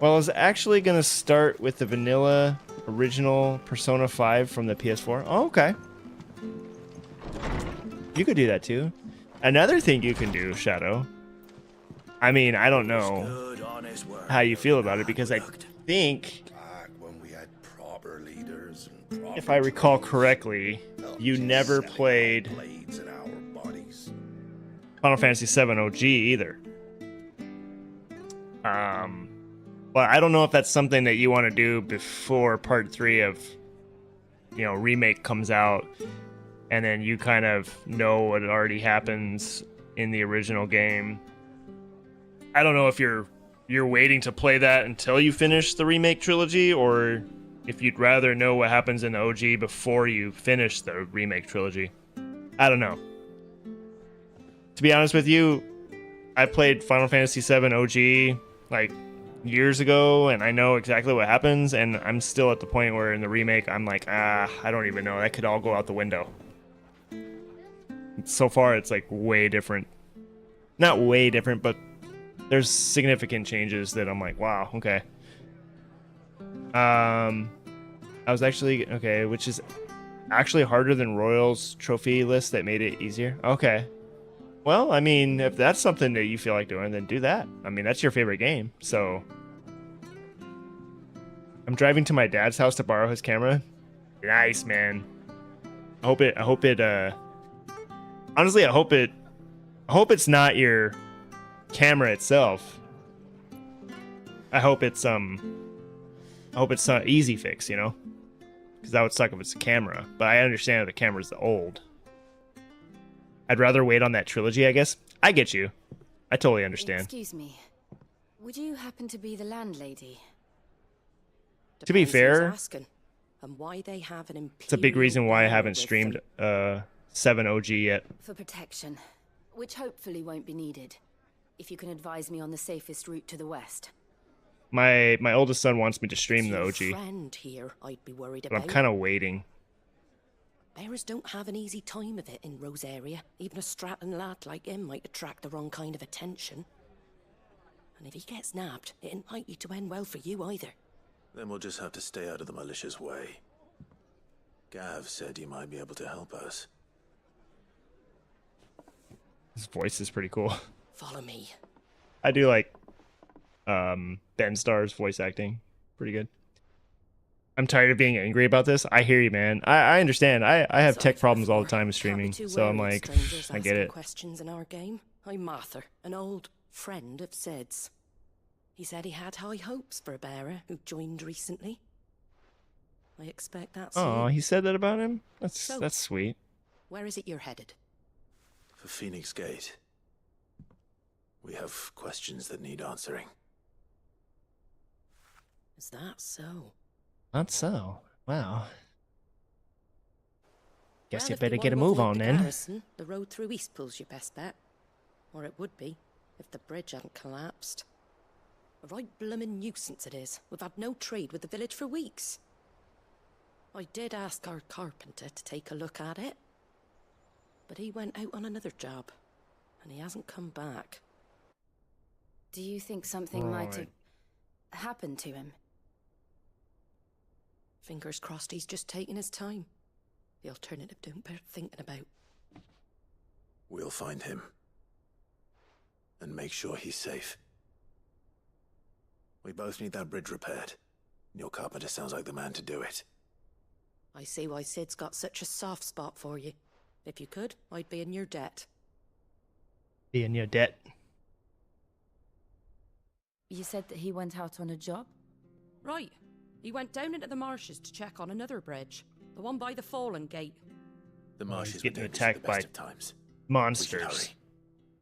Well, I was actually gonna start with the vanilla original Persona 5 from the PS4. Oh, okay. You could do that too. Another thing you can do, Shadow. I mean, I don't know how you feel about it because I think, if I recall correctly, you never played Final Fantasy VII OG either. But I don't know if that's something that you want to do before Part 3 of, Remake comes out, and then you kind of know what already happens in the original game. I don't know if you're waiting to play that until you finish the Remake trilogy, or if you'd rather know what happens in the OG before you finish the Remake trilogy. I don't know. To be honest with you, I played Final Fantasy VII OG like years ago, and I know exactly what happens, and I'm still at the point where in the remake I'm like, I don't even know, that could all go out the window. So far it's like way different. Not way different, but there's significant changes that I'm like, wow, okay. I was actually, okay, which is actually harder than Royal's trophy list that made it easier. Okay. Well, I mean, if that's something that you feel like doing, then do that. I mean, that's your favorite game, so. I'm driving to my dad's house to borrow his camera. Nice, man. I hope it, honestly, I hope it's not your camera itself. I hope it's an easy fix, because that would suck if it's a camera, but I understand that the camera's old. I'd rather wait on that trilogy, I guess. I get you. I totally understand. Excuse me. Would you happen to be the landlady? To be fair, and why they have an it's a big reason why I haven't streamed 7 OG yet. For protection, which hopefully won't be needed. If you can advise me on the safest route to the west. My oldest son wants me to stream the OG. Friend here, I'd be worried but about. I'm kind of waiting. Bearers don't have an easy time of it in Rose area. Even a Stratton lad like him might attract the wrong kind of attention. And if he gets nabbed, it ain't likely to end well for you either. Then we'll just have to stay out of the malicious way. Gav said you might be able to help us. His voice is pretty cool. Follow me. I do like Ben Starr's voice acting. Pretty good. I'm tired of being angry about this. I hear you, man. I understand. I have tech problems all the time with streaming, so I'm like, I get it. Questions in our game. I'm Martha, an old friend of Sid's. He said he had high hopes for a bearer who joined recently. I expect that's Oh, you. he said that about him? That's sweet. Where is it you're headed? For Phoenix Gate. We have questions that need answering. Is that so? Not so. Wow. Guess Well, you if better you get a want to move avoid on the then. garrison, the road through Eastpool's your best bet. Or it would be, if the bridge hadn't collapsed. A right bloomin' nuisance it is. We've had no trade with the village for weeks. I did ask our carpenter to take a look at it. But he went out on another job. And he hasn't come back. Do you think something might have happened to him? Fingers crossed he's just taking his time. The alternative don't bear thinking about. We'll find him. And make sure he's safe. We both need that bridge repaired. Your carpenter sounds like the man to do it. I see why Sid's got such a soft spot for you. If you could, I'd be in your debt. Be in your debt. You said that he went out on a job? Right. He went down into the marshes to check on another bridge. The one by the Fallen Gate. The He's marshes were getting dangerous attacked at the by best of times. monsters.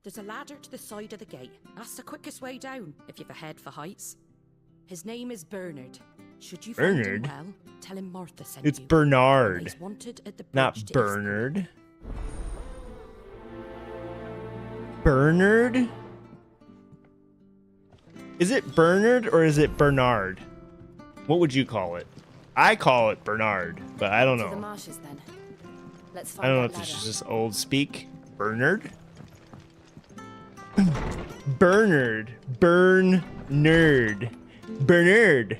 There's a ladder to the side of the gate. That's the quickest way down, if you've a head for heights. His name is Bernard. Should you find him Bernard? well, tell him Martha sent It's you. Bernard, He's wanted at the bridge not to Eastbourne. Bernard. Bernard? Is it Bernard or is it Bernard? What would you call it? I call it Bernard, but I don't To the know. marshes, then. Let's I find don't know that if this ladder. is just old speak. Bernard? Bernard. Bernard. Bernard.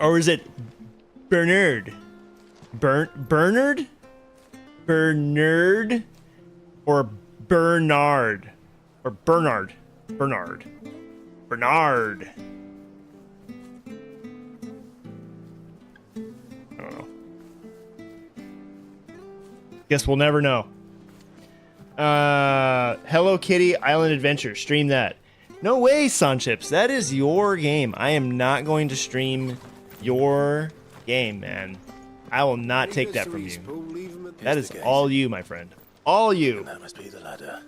Or is it Bernard? Bernard? Bernard? Or Bernard? Or Bernard? Bernard. Bernard. I don't know. Guess we'll never know. Hello Kitty Island Adventure. Stream that. No way, Sunchips. That is your game. I am not going to stream your game, man. I will not take that from you. That is all you, my friend. All you. That must be the ladder.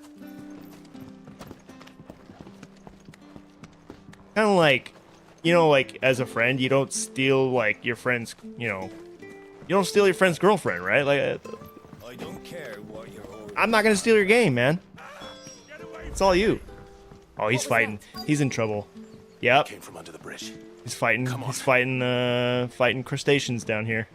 Kind of like, you know, like as a friend, you don't steal like your friend's, you know, you don't steal your friend's girlfriend, right? Like, I don't care what you're I'm not gonna steal your game, man. It's all you. Oh, he's fighting. He's in trouble. Yep. Came from under the bridge. He's fighting. He's fighting crustaceans down here.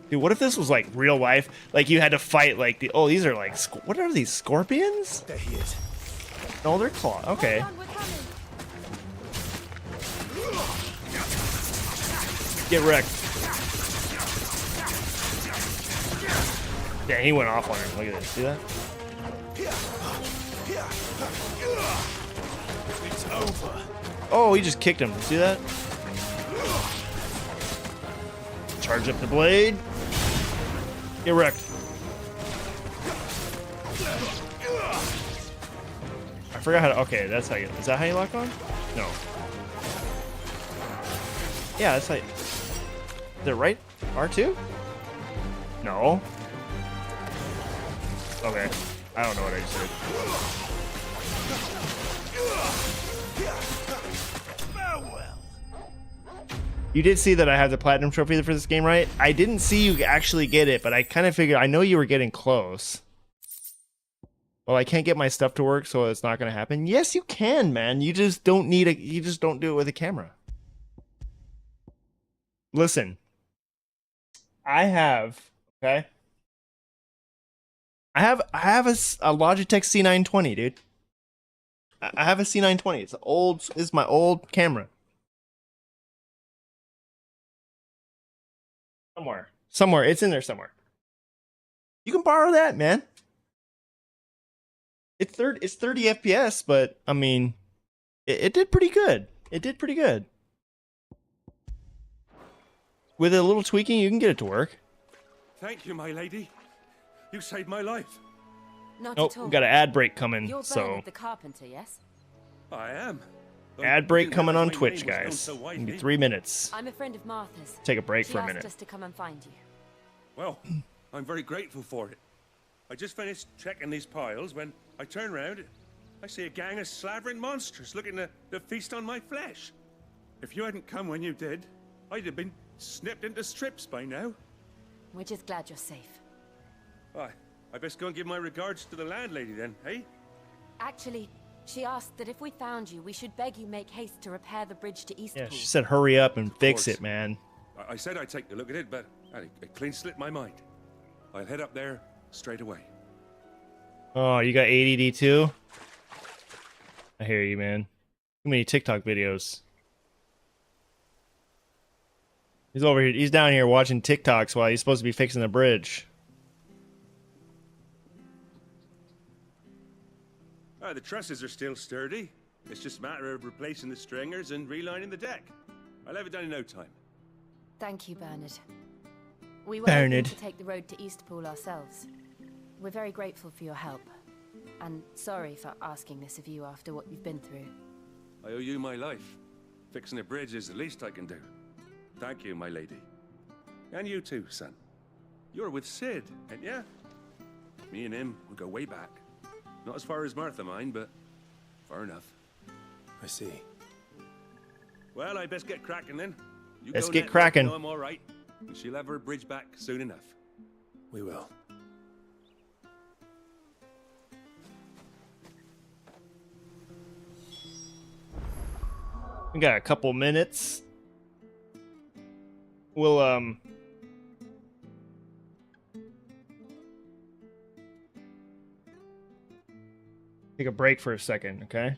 Dude, what if this was like real life? Like you had to fight like the. Oh, these are like. What are these, scorpions? There he is. No, they're claw. Okay. Get wrecked. Yeah, he went off on her. Look at this. See that? It's over. Oh, he just kicked him. See that? Charge up the blade. Get wrecked. I forgot how to. Okay, that's how you. Is that how you lock on? No. Yeah, that's how. You, is it right? R2? No. Okay. I don't know what I just did. You did see that I have the platinum trophy for this game, right? I didn't see you actually get it, but I kind of figured. I know you were getting close. Well, I can't get my stuff to work, so it's not going to happen. Yes, you can, man. You just don't need a. You just don't do it with a camera. Listen, I have okay. I have a Logitech C920, dude. I have a C920. It's old. It's my old camera. Somewhere. It's in there somewhere. You can borrow that, man. It's 30 FPS, but I mean, it did pretty good. It did pretty good. With a little tweaking, you can get it to work. Thank you, my lady. You saved my life. Not Nope, at all. we got an ad break coming, You're so Bernard the carpenter, yes? I am. ad break coming on My Twitch, name was known guys. so It'll widely. be 3 minutes. I'm a friend of Martha's. Take a break She for a asked minute. us to come and find you. Well, I'm very grateful for it. I just finished checking these piles when I turn around. I see a gang of slavering monsters looking to feast on my flesh. If you hadn't come when you did, I'd have been snipped into strips by now. We're just glad you're safe. Why, I best go and give my regards to the landlady then, eh? Actually, she asked that if we found you, we should beg you make haste to repair the bridge to Eastpool. Yeah, she said hurry up and fix course. it, man. I said I'd take a look at it, but it clean slipped my mind. I'll head up there straight away. Oh, you got ADD too? I hear you, man. Too many TikTok videos. He's over here. He's down here watching TikToks while he's supposed to be fixing the bridge. The trusses are still sturdy. It's just a matter of replacing the stringers and relining the deck. I'll have it done in no time. Thank you, Bernard. We were Bernard. hoping to take the road to Eastpool ourselves. We're very grateful for your help. And sorry for asking this of you after what you've been through. I owe you my life. Fixing a bridge is the least I can do. Thank you, my lady. And you too, son. You're with Sid, ain't ya? Me and him, we go way back. Not as far as Martha, mind, but far enough. I see. Well, I best get cracking then. You Let's go get let cracking. Martha know I'm all right, and she'll have her bridge back soon enough. We will. We got a couple minutes. We'll take a break for a second, okay?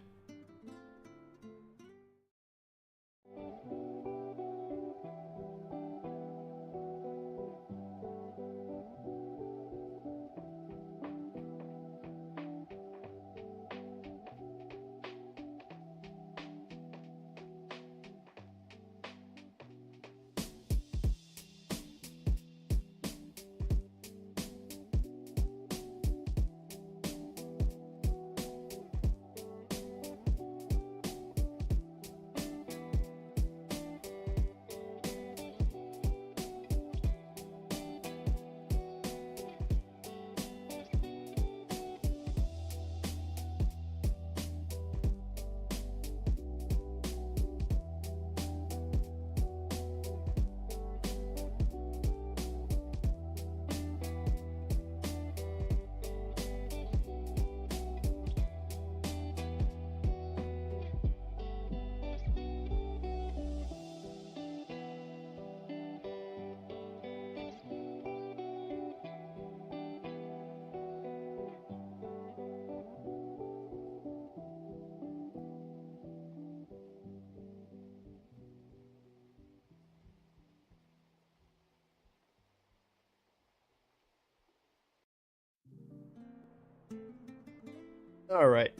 All right.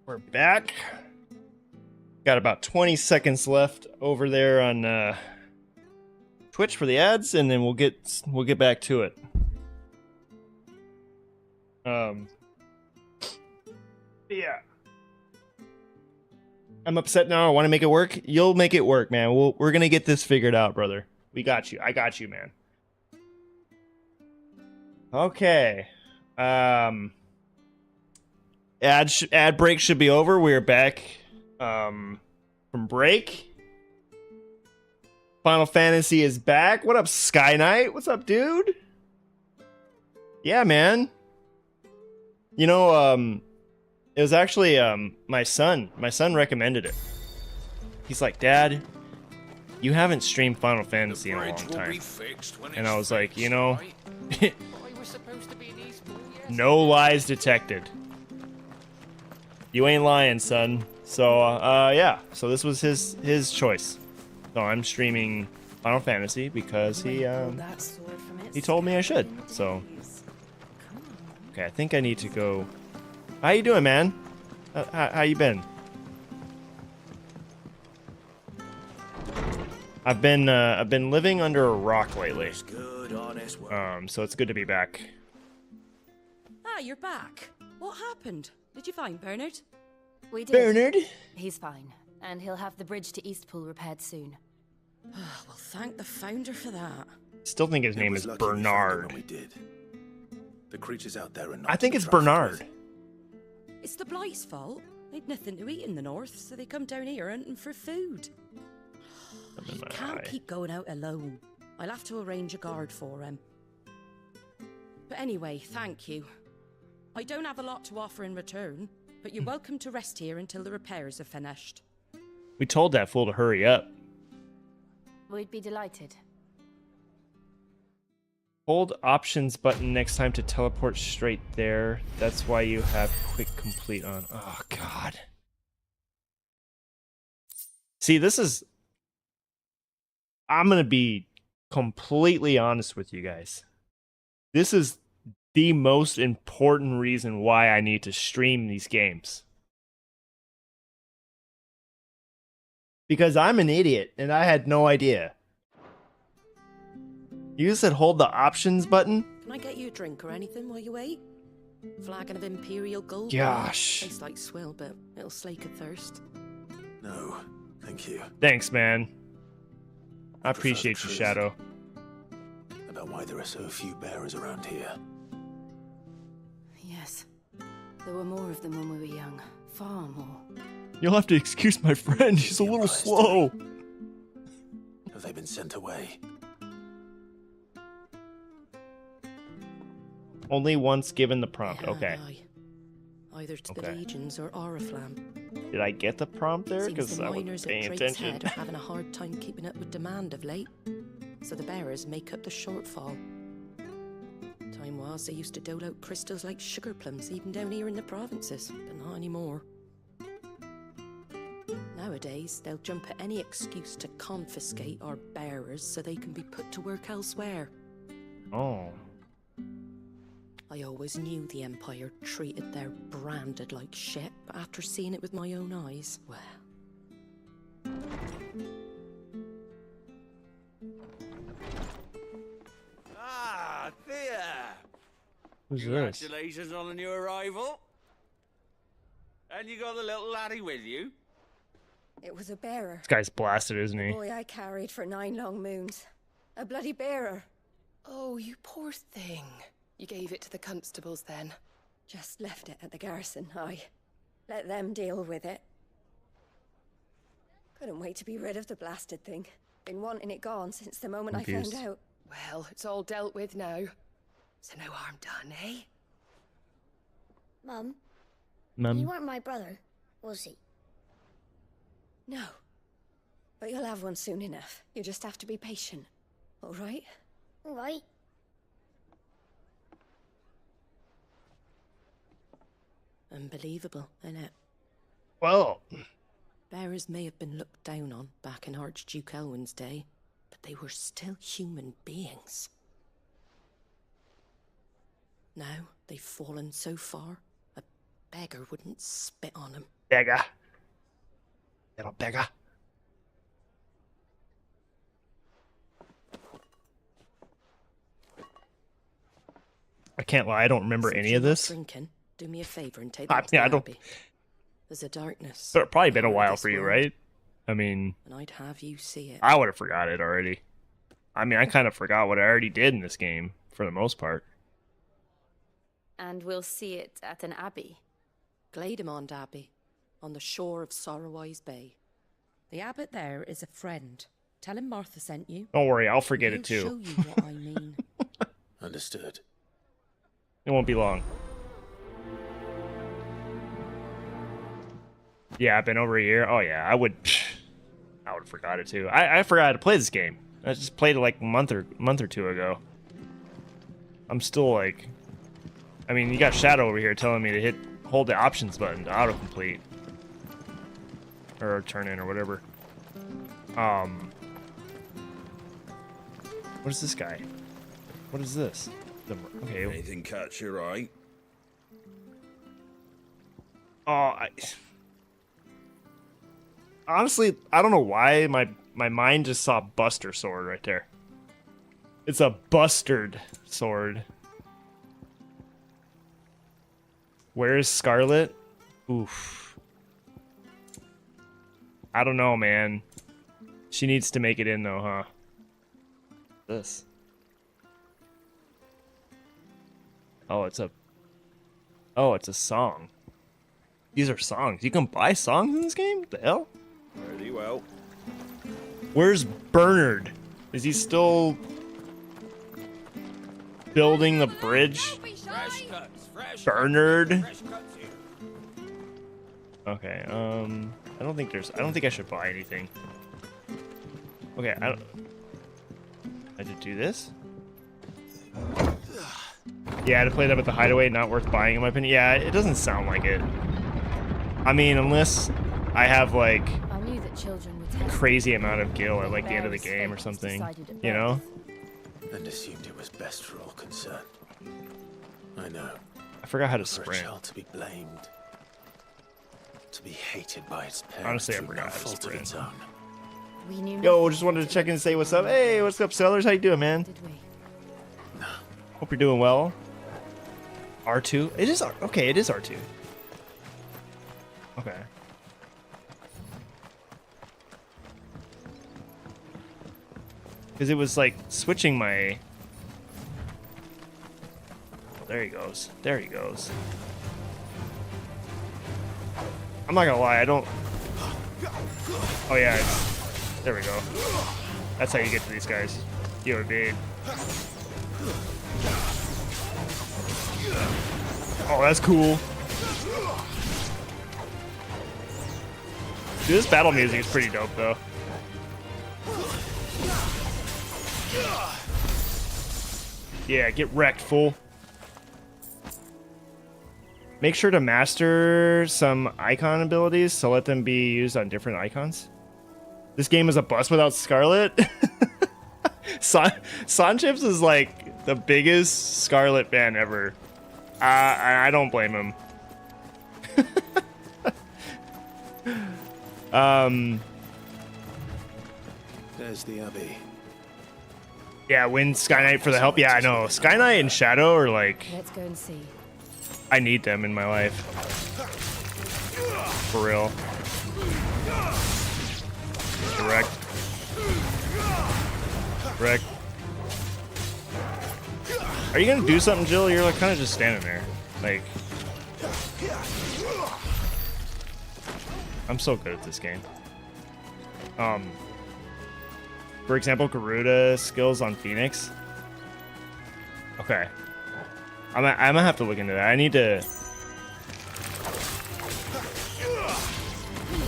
We're back. Got about 20 seconds left over there on Twitch for the ads, and then we'll get back to it. Yeah. I'm upset now. I want to make it work. You'll make it work, man. We're gonna get this figured out, brother. We got you. I got you, man. Okay. Ad break should be over. We're back from break. Final Fantasy is back. What up, Sky Knight? What's up, dude? Yeah, man. You know, it was actually my son. My son recommended it. He's like, Dad, you haven't streamed Final Fantasy in a long time. And I was like, you know, no lies detected. You ain't lying, son. So, yeah. So this was his choice. So I'm streaming Final Fantasy because he told me I should. So, okay, I think I need to go. How you doing, man? How you been? I've been living under a rock lately. So it's good to be back. Ah, you're back. What happened? Did you find Bernard? We did. Bernard? He's fine, and he'll have the bridge to Eastpool repaired soon. Well, thank the founder for that. Still think his name is Bernard. We did. The creatures out there are not I think to be it's trifled Bernard. with. It's the Blight's fault. They'd nothing to eat in the north, so they come down here hunting for food. He can't keep going out alone. I'll have to arrange a guard for him. But anyway, thank you. I don't have a lot to offer in return, but you're welcome to rest here until the repairs are finished. We told that fool to hurry up. We'd be delighted. Hold options button next time to teleport straight there. That's why you have quick complete on. Oh, God. See, this is... I'm going to be completely honest with you guys. This is the most important reason why I need to stream these games. Because I'm an idiot and I had no idea. You said hold the options button? Can I get you a drink or anything while you wait? Flagon of Imperial Gold? Gosh. Tastes like swill, but it'll slake a thirst. No, thank you. Thanks, man. I appreciate you, Shadow. About why there are so few bearers around here. Yes. There were more of them when we were young. Far more. You'll have to excuse my friend. He's a little slow. Have they been sent away? Only once given the prompt. Okay. Either to the Legions or Oriflamme. Did I get the prompt there? Seems Because the I wasn't miners paying at Drake's attention. Head are having a hard time keeping up with demand of late, so the bearers make up the shortfall. Time was they used to dole out crystals like sugar plums even down here in the provinces, but not anymore. Nowadays, they'll jump at any excuse to confiscate our bearers so they can be put to work elsewhere. Oh. I always knew the Empire treated their branded like shit, but after seeing it with my own eyes, well... Ah, Thea! Who's this? Congratulations on the new arrival. And you got the little laddie with you? It was a bearer. This guy's blasted, isn't he? Boy I carried for 9 long moons. A bloody bearer. Oh, you poor thing. You gave it to the constables then? Just left it at the garrison, aye. Let them deal with it. Couldn't wait to be rid of the blasted thing. Been wanting it gone since the moment I found out. Well, it's all dealt with now. So no harm done, eh? Mum? Mum? He weren't my brother, was he? No. But you'll have one soon enough. You just have to be patient. All right? All right. Unbelievable, innit? Well... Bearers may have been looked down on back in Archduke Elwin's day, but they were still human beings. Now they've fallen so far, a beggar wouldn't spit on them. Beggar. Little beggar. I can't lie, I don't remember any of this. Drinking, do me a favor and take Ah, that to yeah, the I don't... Abbey. There's a darkness. But it's probably been a over while this for you, world, right? I mean... And I'd have you see it. I would have forgot it already. I mean, I kind of forgot what I already did in this game, for the most part. And we'll see it at an abbey. Glademond Abbey, on the shore of Sorrowwise Bay. The abbot there is a friend. Tell him Martha sent you. Don't worry, I'll forget it He'll too. show you what I mean. Understood. It won't be long. Yeah, I've been over a year. Oh yeah, I would have forgot it too. I forgot how to play this game. I just played it like a month or two ago. I'm still like, I mean, you got Shadow over here telling me to hold the options button to autocomplete or turn in or whatever. What is this guy? What is this? Okay. Anything catch your eye? Oh, honestly, I don't know why my mind just saw Buster Sword right there. It's a Bustard Sword. Where's Scarlet? Oof. I don't know, man. She needs to make it in though, huh? This. Oh, it's a song. These are songs. You can buy songs in this game? What the hell? Pretty well. Where's Bernard? Is he still building the bridge? Bernard? Okay, I don't think I should buy anything. Okay, I had to do this? Yeah, to play that with the hideaway, not worth buying in my opinion. Yeah, it doesn't sound like it. I mean, unless I have like I knew that children would crazy amount of gil at like the end of the game or something, you know? And assumed it was best for all concerned. I know. I forgot how to For a sprint. child to be blamed, to be hated by its parents. Honestly, I through forgot no how to fault of its sprint. own. We knew Yo, just wanted to check in and say what's up. Hey, what's up, sellers? How you doing, man? Did we? Hope you're doing well. R2? It is okay, it is R2. Okay. Because it was like switching my... Oh, there he goes. There he goes. I'm not gonna lie, I don't... Oh yeah, there we go. That's how you get to these guys. You evade. Oh, that's cool. Dude, this battle music is pretty dope, though. Yeah, get wrecked, fool. Make sure to master some icon abilities to let them be used on different icons. This game is a bust without Scarlet. Sanchips is like the biggest Scarlet fan ever. I don't blame him. There's the Abbey. Yeah, win Sky Knight for the help. Yeah, I know. Sky Knight and Shadow are like... Let's go and see. I need them in my life. For real. Direct. Direct. Are you gonna do something, Jill? You're like kind of just standing there. Like... I'm so good at this game. For example, Garuda skills on Phoenix. Okay. I'm gonna have to look into that. I need to...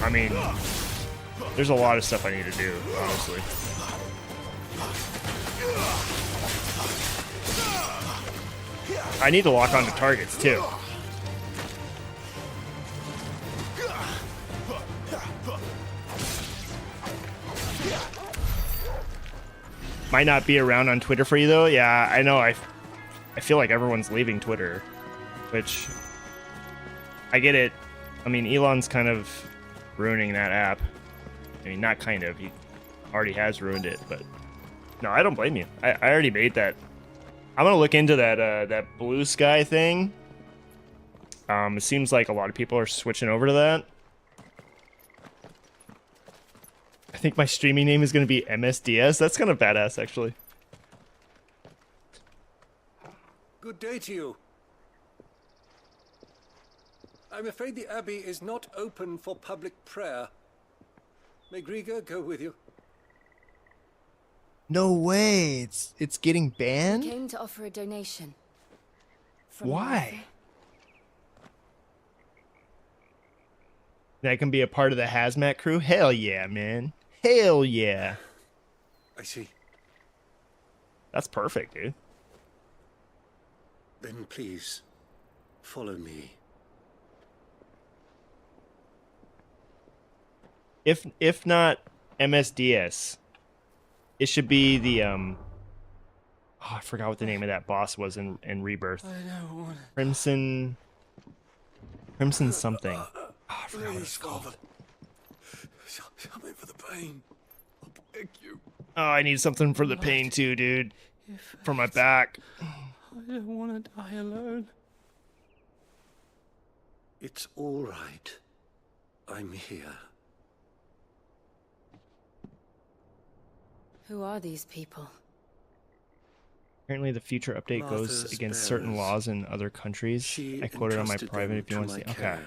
I mean, there's a lot of stuff I need to do, honestly. I need to lock onto targets, too. Might not be around on Twitter for you, though. Yeah, I know. I feel like everyone's leaving Twitter, which I get it. I mean, Elon's kind of ruining that app. I mean, not kind of. He already has ruined it, but no, I don't blame you. I already made that. I'm gonna look into that that Blue Sky thing. It seems like a lot of people are switching over to that. I think my streaming name is gonna be MSDS. That's kind of badass, actually. Good day to you. I'm afraid the Abbey is not open for public prayer. May Grieger go with you? No way! It's getting banned? I came to offer a donation. From Why? That can be a part of the hazmat crew? Hell yeah, man. Hell yeah. I see. That's perfect, dude. Then please, follow me. If not MSDS, it should be the oh, I forgot what the name of that boss was in Rebirth. I don't want Crimson something. Oh, I forgot what it's called. Something for the pain. I'll beg you. Oh, I need something for the pain too, dude. For my back. I don't want to die alone. It's all right. I'm here. Who are these people? Apparently the future update goes against certain laws in other countries. I quoted on my private if you want to see. Okay.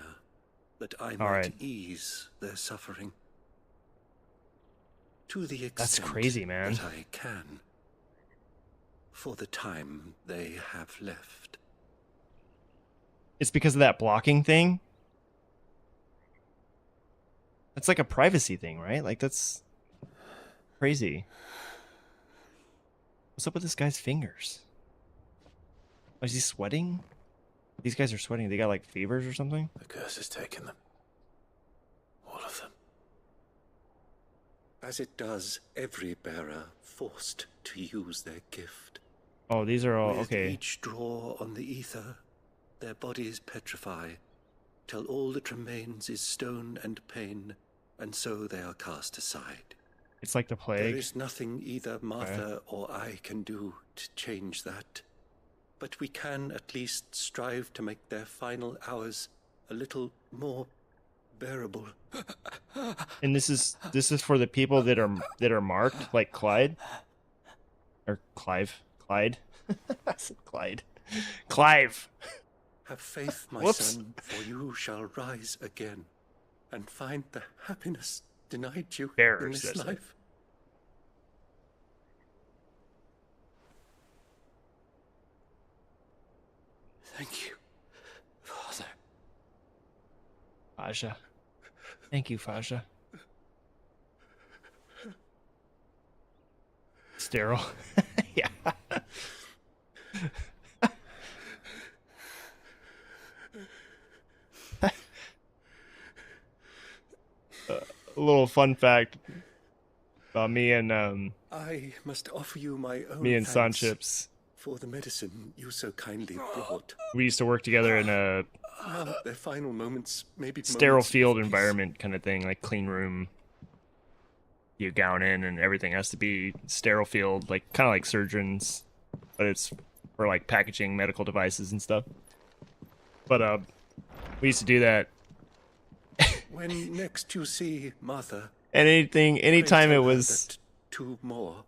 That I might ease their suffering. To the extent that's crazy, man. That I can. For the time they have left. It's because of that blocking thing? That's like a privacy thing, right? Like, that's crazy. What's up with this guy's fingers? Oh, is he sweating? These guys are sweating. They got like fevers or something? The curse has taken them. All of them. As it does every bearer forced to use their gift. Oh, these are all With okay. each draw on the ether, their bodies petrify, till all that remains is stone and pain, and so they are cast aside. It's like the plague. There is nothing either Martha or I can do to change that. but we can at least strive to make their final hours a little more bearable. And this is for the people that are marked, like Clyde or Clive. Clyde. I said Clyde. Clive. Have faith, my Whoops. son, for you shall rise again and find the happiness denied you in this that's it. life. Thank you, Father. Faja. Thank you, Faja. Sterile. Yeah. A little fun fact about me and I must offer you my own me and thanks Sanchips. for the medicine you so kindly brought. We used to work together in a Now their final moments may be sterile moments of field peace. environment kind of thing, like clean room. You gown in and everything has to be sterile field, like kind of like surgeons, but it's for like packaging medical devices and stuff. But we used to do that. When next you see Martha, And anytime pray it tell her was that 2 more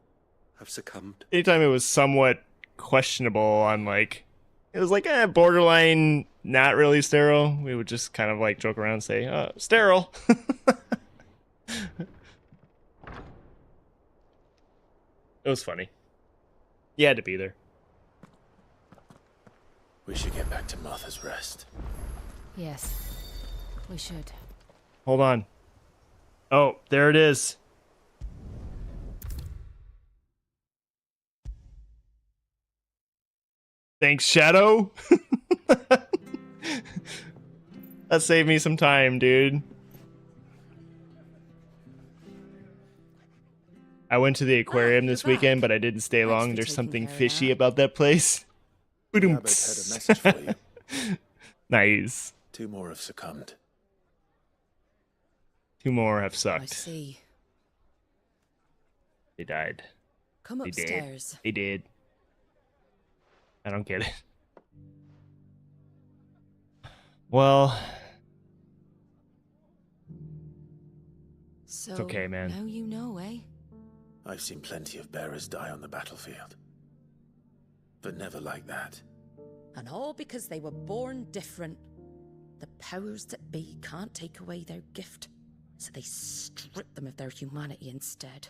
have succumbed. anytime it was somewhat questionable on like it was like borderline not really sterile, we would just kind of like joke around and say sterile. It was funny. You had to be there. We should get back to Martha's Rest. Yes, we should. Hold on. Oh, there it is. Thanks, Shadow. That saved me some time, dude. I went to the aquarium this weekend, but I didn't stay long. There's something fishy about that place. The abbot had a message for you. Nice. 2 more have succumbed. 2 more have I sucked. see. They died. Come They did. upstairs. They did. I don't get it. Well, So, it's okay, man. now you know, eh? I've seen plenty of bearers die on the battlefield. But never like that. And all because they were born different. The powers that be can't take away their gift, so they strip them of their humanity instead.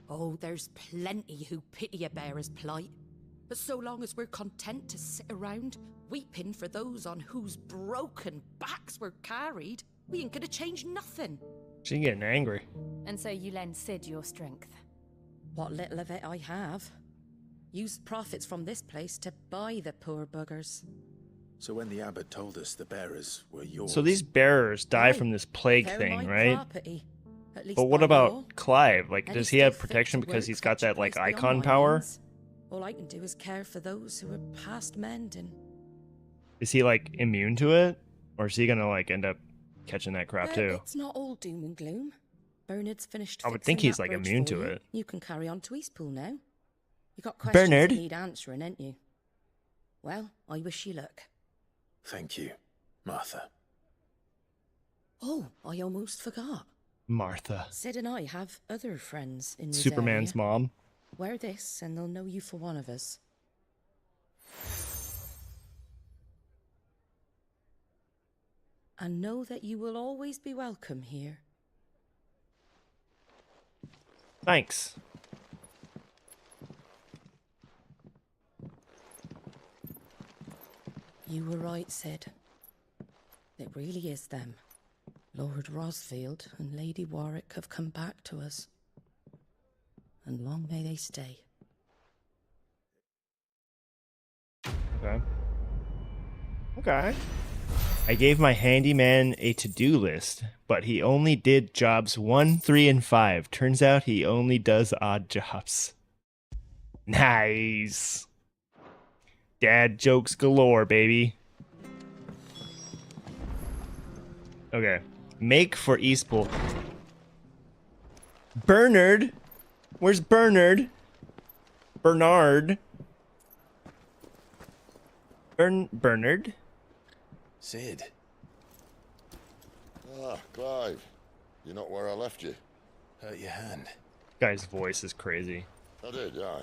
Oh, there's plenty who pity a bearer's plight. But so long as we're content to sit around, weeping for those on whose broken backs we're carried, we ain't gonna change nothing. She's getting angry. And so you lend Sid your strength. What little of it I have. Use profits from this place to buy the poor buggers. So when the abbot told us the bearers were yours... So these bearers die Right. from this plague They're thing, my right? property, at least But what by about law. Clive? Like, And does he he have still fit protection to because work he's got such a that, like, place beyond icon my power? means. All I can do is care for those who are past mending. Is he, like, immune to it? Or is he gonna, like, end up catching that crap, too? It's not all doom and gloom. Bernard's finished I would fixing think he's, that like, bridge immune for to you. it. You can carry on to Eastpool now. You got questions Bernard? that need answering, ain't you? Well, I wish you luck. Thank you, Martha. Oh, I almost forgot. Martha. Sid and I have other friends in this Superman's area. mom. Wear this, and they'll know you for one of us. And know that you will always be welcome here. Thanks. You were right, Sid. It really is them. Lord Rosfield and Lady Warwick have come back to us. And long may they stay. Okay. Okay. I gave my handyman a to-do list, but he only did jobs 1, 3, and 5. Turns out he only does odd jobs. Nice. Dad jokes galore, baby. Okay. Make for Eastpool. Bernard? Where's Bernard? Bernard? Bernard. Sid. Ah, Clive. You're not where I left you. Hurt your hand. Guy's voice is crazy. I did, aye.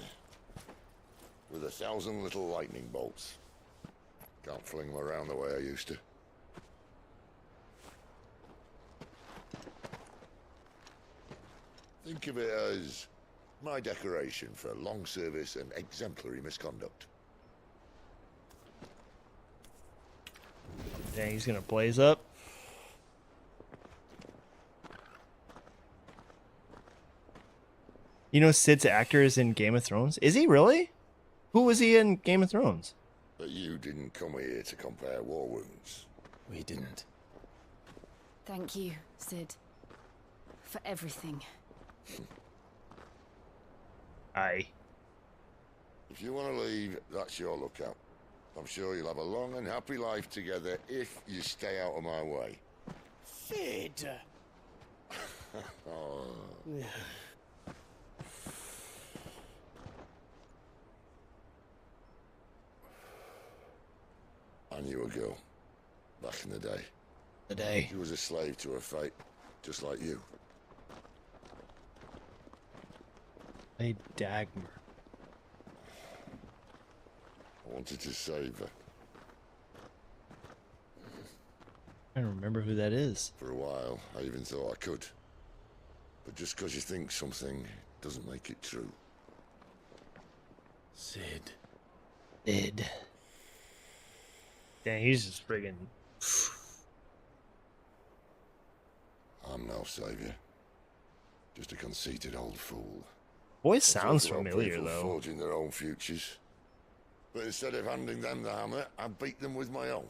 With 1,000 little lightning bolts. Can't fling them around the way I used to. Think of it as my decoration for long service and exemplary misconduct. Yeah, he's gonna blaze up. You know Sid's actor is in Game of Thrones? Is he really? Who was he in Game of Thrones? But you didn't come here to compare war wounds. We didn't. Thank you, Sid. For everything. Aye. If you want to leave, that's your lookout. I'm sure you'll have a long and happy life together if you stay out of my way. Sid! Oh. I knew a girl back in the day. The day. She was a slave to her fate, just like you. A Dagmar. I wanted to save her. I don't remember who that is. For a while, I even thought I could. But just because you think something doesn't make it true. Sid. Sid. Yeah, he's just friggin'. I'm no savior. Just a conceited old fool. Voice sounds I talk about familiar, people though. Forging their own futures. But instead of handing them the hammer, I beat them with my own.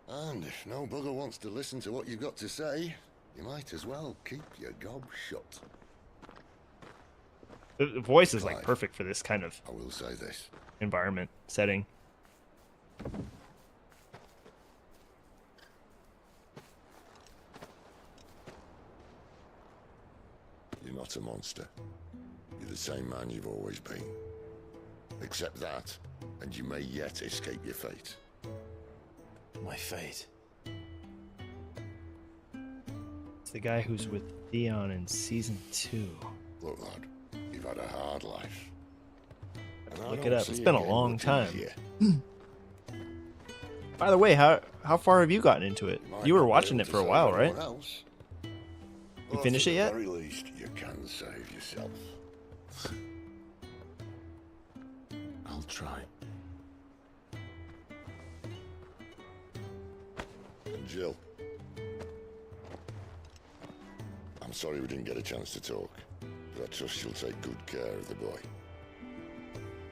And if no bugger wants to listen to what you've got to say, you might as well keep your gob shut. The voice is like Clive, perfect for this kind of I will say this. environment setting. You're not a monster. You're the same man you've always been. Accept that, and you may yet escape your fate. My fate. It's the guy who's with Theon in season 2. Look, lad, you've had a hard life. And I Look don't it up. see It's it been a getting long much time. easier. By the way, how far have you gotten into it? Might You were not be watching able it to for a save while, right? anyone else, You but finished at it the yet? very least, you can save yourself. I'll try. And Jill, I'm sorry we didn't get a chance to talk, but I trust you'll take good care of the boy.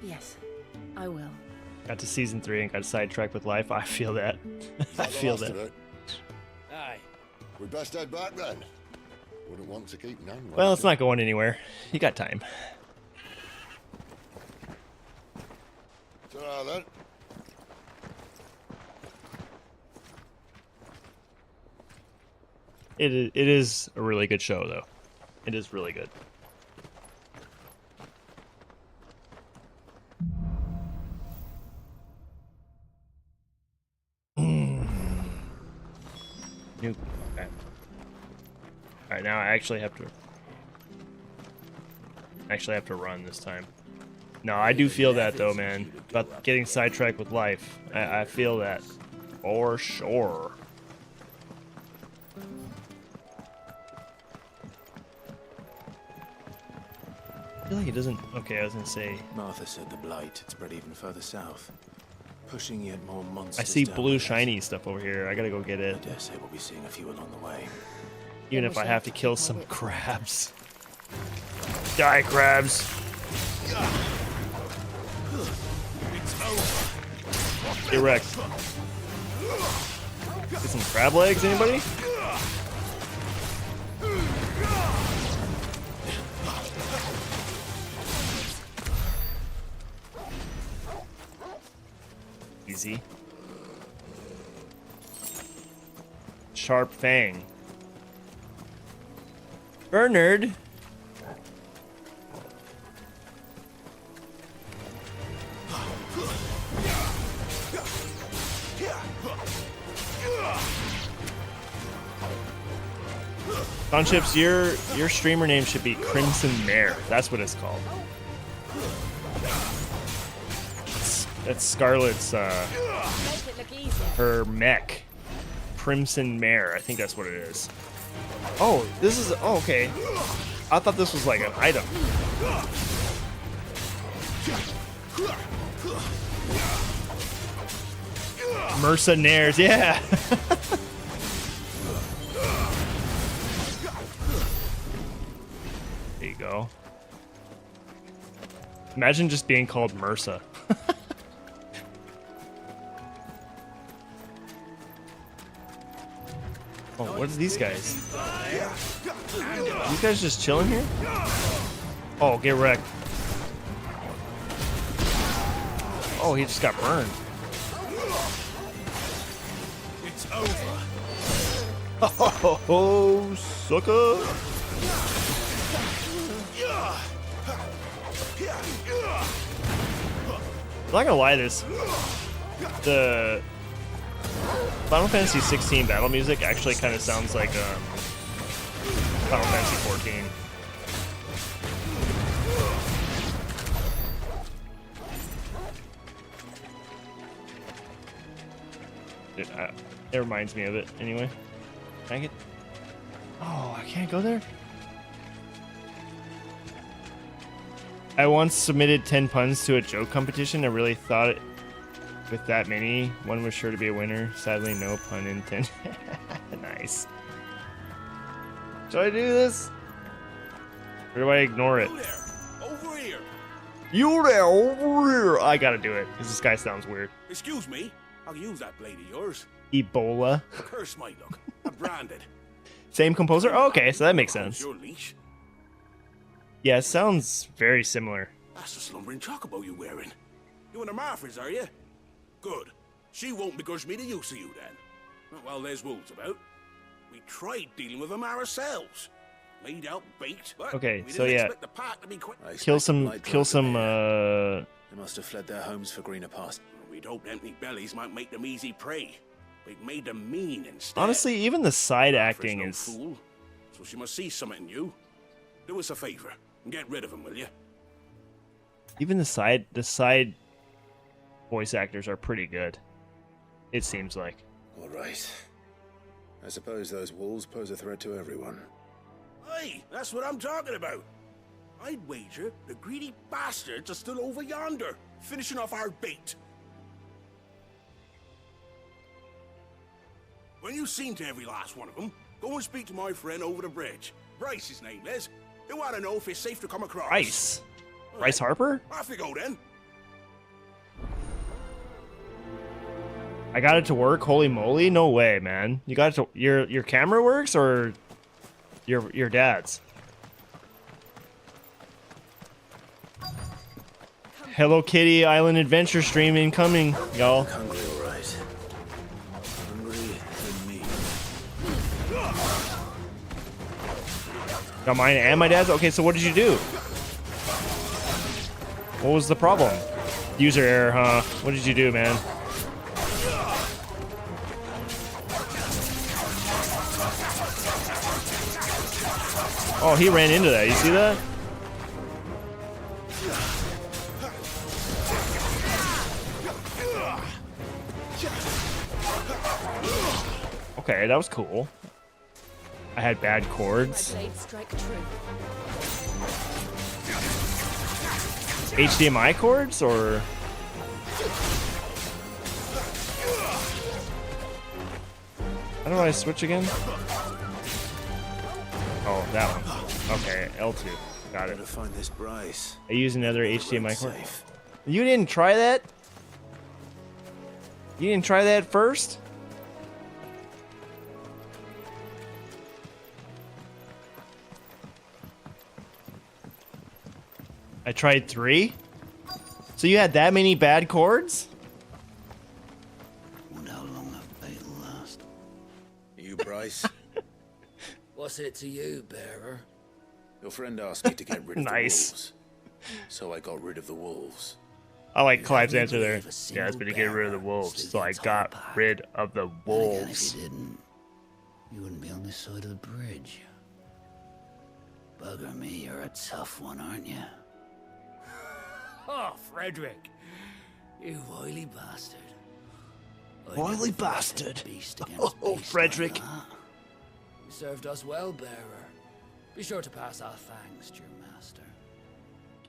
Yes, I will. Got to season 3 and got sidetracked with life. I feel that. I feel that. Aye. We best head back then. Wouldn't want to keep Nan. Well, it's not going anywhere. You got time. Ta-ra then. It is a really good show, though. It is really good. New. Okay. All right, now I actually have to run this time. No, I do feel that though, man. About getting sidetracked with life. I feel that for sure. I feel like it doesn't. Okay, I was gonna say. Martha said the blight had spread even further south, pushing yet more monsters. I see down blue the shiny stuff over here. I gotta go get it. I dare say we'll be seeing a few along the way. Even if I have to kill some crabs. Die, crabs. Get wrecked. Get some crab legs, anybody? Easy. Sharp Fang. Bernard. Chips, your streamer name should be Crimson Mare. That's what it's called. That's Scarlet's her mech. Crimson Mare. I think that's what it is. Oh, this is okay. I thought this was like an item. Mercenaries, yeah. There you go. Imagine just being called Mersa. Oh, what are these guys? These guys just chilling here? Oh, get wrecked. Oh, he just got burned. It's over. Oh, sucker. I'm not gonna lie, the Final Fantasy 16 battle music actually kind of sounds like Final Fantasy 14. It reminds me of it anyway. Can I get... Oh, I can't go there? I once submitted 10 puns to a joke competition. I really thought it, with that many, one was sure to be a winner. Sadly, no pun intended. Nice. Should I do this? Or do I ignore it? Over here. You there, over here. I gotta do it, because this guy sounds weird. Excuse me. I'll use that blade of yours. Ebola. Curse my luck. I'm branded. Same composer? Oh, okay, so that makes sense. Your leash. Yeah, it sounds very similar. That's the slumbering chocobo you're wearing. You and the Marfers, are you? Good. She won't begrudge me the use of you then. Well, there's wolves about. We tried dealing with them ourselves. Laid out bait, but Okay, we so didn't yeah. expect the pack to be quick. Kill some They must have fled their homes for greener pastures. We'd hoped empty bellies might make them easy prey. We'd made them mean instead. Honestly, even the side Martha's acting no is... fool, so she must see something in you. Do us a favor and get rid of him, will you? Even the side voice actors are pretty good. It seems like. All right. I suppose those wolves pose a threat to everyone. Hey, that's what I'm talking about. I'd wager the greedy bastards are still over yonder, finishing off our bait. When you've seen to every last one of them, go and speak to my friend over the bridge. Bryce, his name is. He'll want to know if it's safe to come across. Bryce? Bryce Harper? Off you go then. I got it to work? Holy moly? No way, man. You got it to... Your camera works, or your dad's? Hello Kitty Island Adventure stream incoming, y'all. Hungry, all right. Hungry than me. Got mine and my dad's? Okay, so what did you do? What was the problem? User error, huh? What did you do, man? Oh, he ran into that. You see that? Okay, that was cool. I had bad chords. HDMI cords, or... How do I switch again? Oh, that one. Okay, L2. Got it. Gotta find this Bryce. I use another HDMI cord. You didn't try that? You didn't try that first? I tried 3? So you had that many bad chords? Wonder how long that bait will last. You, Bryce? What's it to you, bearer? Your friend asked me to get rid of Nice. the wolves. So I got rid of the wolves. I like Clive's answer there. Yeah, it's been to get rid of the wolves, so I got rid of the wolves. If you didn't, you wouldn't be on this side of the bridge. Bugger me, you're a tough one, aren't you? Oh, Frederick. You wily bastard. Wily bastard. Beast Oh, beast Frederick. like that. You served us well, bearer. Be sure to pass our thanks to your master.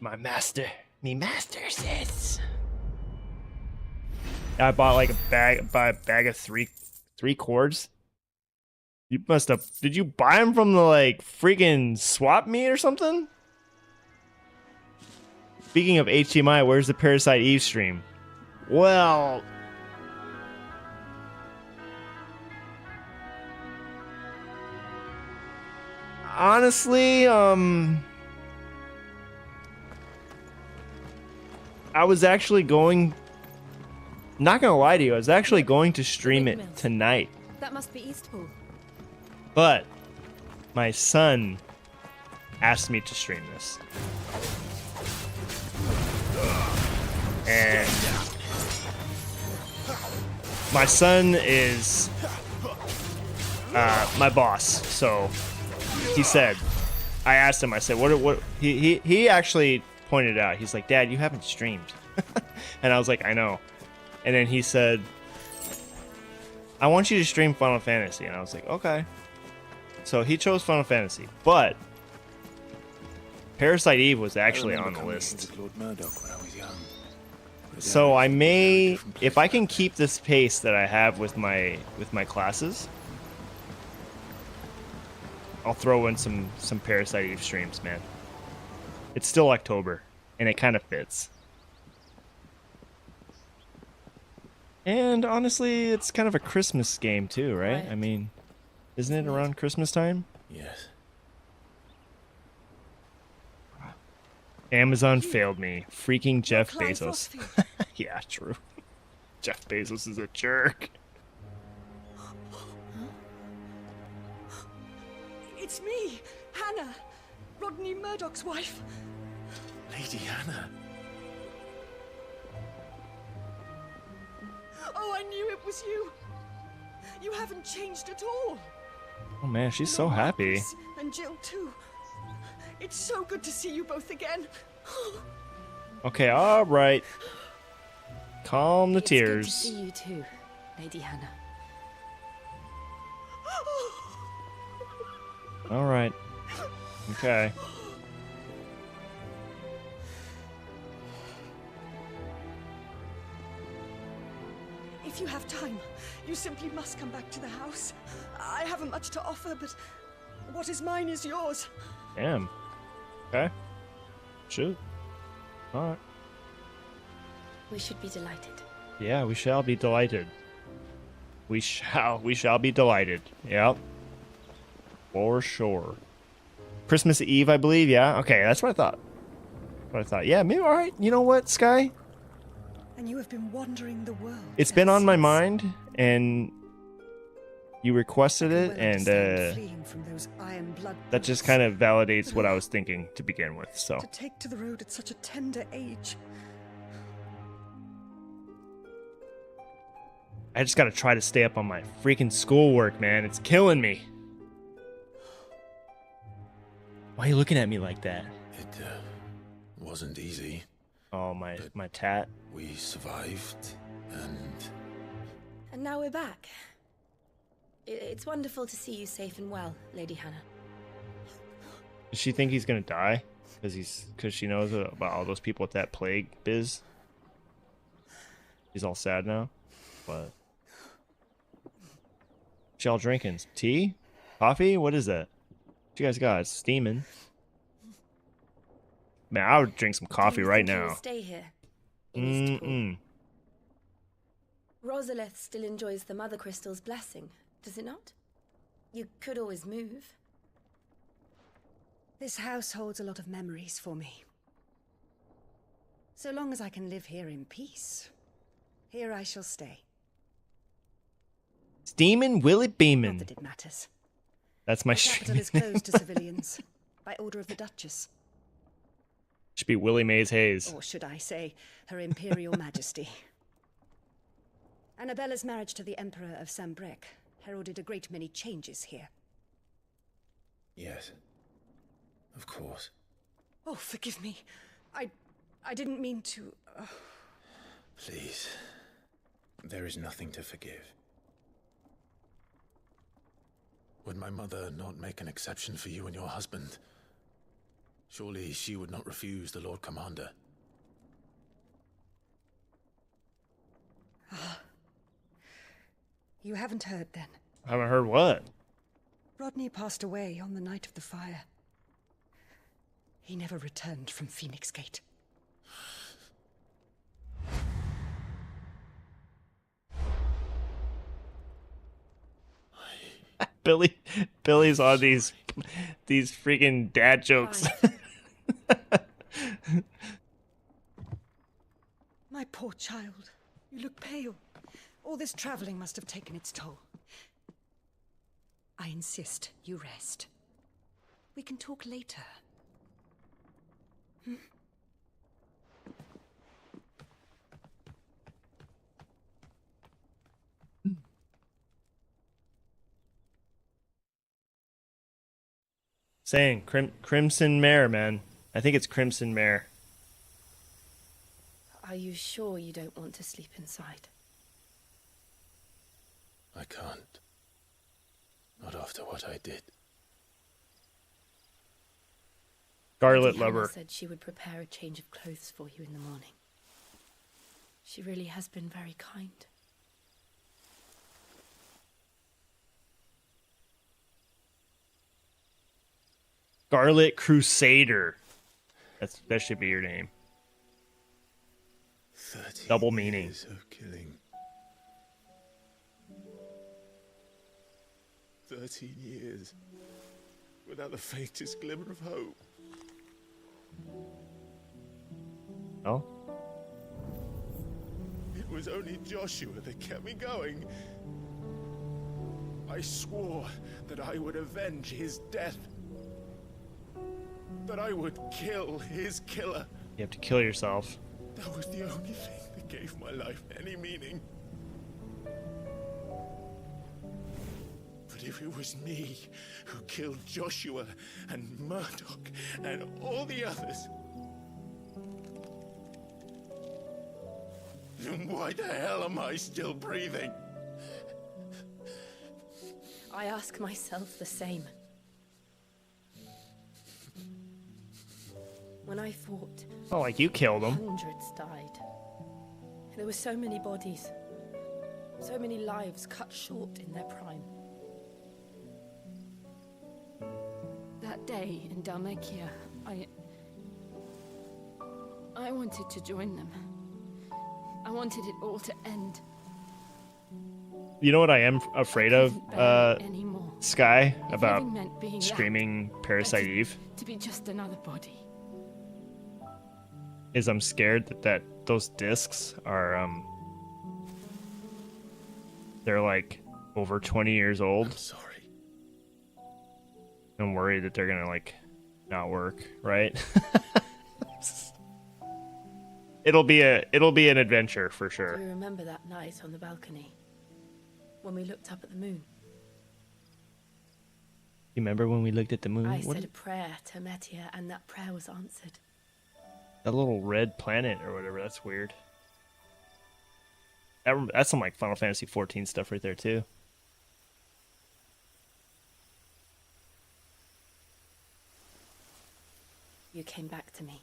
My master. Me master says. I bought like a bag of three cords. You must have. Did you buy them from the like freaking swap meet or something? Speaking of HDMI, where's the Parasite Eve stream? Well, honestly, I was actually going. Not gonna lie to you, I was actually going to stream it tonight, That must be Eastpool. but my son asked me to stream this, and my son is my boss. So he said, I asked him. I said, "What?" He actually pointed out. He's like, "Dad, you haven't streamed," and I was like, "I know." And then he said, I want you to stream Final Fantasy. And I was like, okay. So he chose Final Fantasy. But Parasite Eve was actually on the list. So I may, if I can keep this pace that I have with my classes, I'll throw in some Parasite Eve streams, man. It's still October, and it kind of fits. And honestly, it's kind of a Christmas game too, right? I mean, isn't it around Christmas time? Yes. Amazon failed me. Freaking Jeff Bezos. Yeah, true. Jeff Bezos is a jerk. It's me, Hannah, Rodney Murdoch's wife. Lady Hannah. Oh, I knew it was you. You haven't changed at all. Oh man, she's so happy. And Jill too. It's so good to see you both again. Okay, all right. Calm the tears. It's good to see you too, Lady Hannah. All right. Okay. If you have time, you simply must come back to the house. I haven't much to offer, but what is mine is yours. Damn. Okay. Shoot. All right. We should be delighted. Yeah, we shall be delighted. We shall be delighted. Yep. For sure. Christmas Eve, I believe. Yeah. Okay, that's what I thought. Yeah, maybe. All right. You know what, Sky? And you have been wandering the world. It's been on my mind, and you requested it, and that just kind of validates what I was thinking to begin with. So. To take to the road at such a tender age. I just gotta try to stay up on my freaking schoolwork, man. It's killing me. Why are you looking at me like that? It wasn't easy. Oh, my tat. We survived, And now we're back. It's wonderful to see you safe and well, Lady Hannah. Does she think he's gonna die? Because she knows about all those people with that plague biz? He's all sad now? What? What y'all drinking? Tea? Coffee? What is that? What you guys got? It's steaming. Man, I would drink some coffee right now. Stay here. Rosalith still enjoys the Mother Crystal's blessing, does it not? You could always move. This house holds a lot of memories for me. So long as I can live here in peace, here I shall stay. Steamin' Willie Beeman. Not that it matters. That's my The stream. capital is closed to civilians by order of the Duchess. Should be Willie Mays Hayes. Or should I say, Her Imperial Majesty. Annabella's marriage to the Emperor of Sambrec heralded a great many changes here. yes. Of course. Oh, forgive me. I didn't mean to... Please. There is nothing to forgive. Would my mother not make an exception for you and your husband? Surely she would not refuse the Lord Commander. You haven't heard, then? I haven't heard what? Rodney passed away on the night of the fire. He never returned from Phoenix Gate. Billy's on these freaking dad jokes. My poor child. You look pale. All this traveling must have taken its toll. I insist you rest. We can talk later. Hmm? Saying Crimson Mare, man. I think it's Crimson Mare. Are you sure you don't want to sleep inside? I can't. Not after what I did. Scarlet Lady Hannah Lover. said she would prepare a change of clothes for you in the morning. She really has been very kind. Scarlet Crusader. That should be your name. 30 Double meaning. years of killing. 13 years. Without the faintest glimmer of hope. Oh? It was only Joshua that kept me going. I swore that I would avenge his death. That I would kill his killer. You have to kill yourself. That was the only thing that gave my life any meaning. But if it was me who killed Joshua and Murdoch and all the others, then why the hell am I still breathing? I ask myself the same. When I fought, Oh, like you killed him. hundreds died. There were so many bodies, so many lives cut short in their prime. That day in Dalmekia, I wanted to join them. I wanted it all to end. You know what I am afraid of, Sky, about living meant being streaming Parasite Eve? To be just another body. Is I'm scared that those discs are they're like over 20 years old. I'm sorry. I'm worried that they're gonna like not work, right? It'll be an adventure for Do sure. you remember that night on the balcony when we looked up at the moon? You remember when we looked at the moon? I What said a prayer to Metia, and that prayer was answered. that little red planet or whatever, that's weird. That's some like Final Fantasy 14 stuff right there too. You came back to me.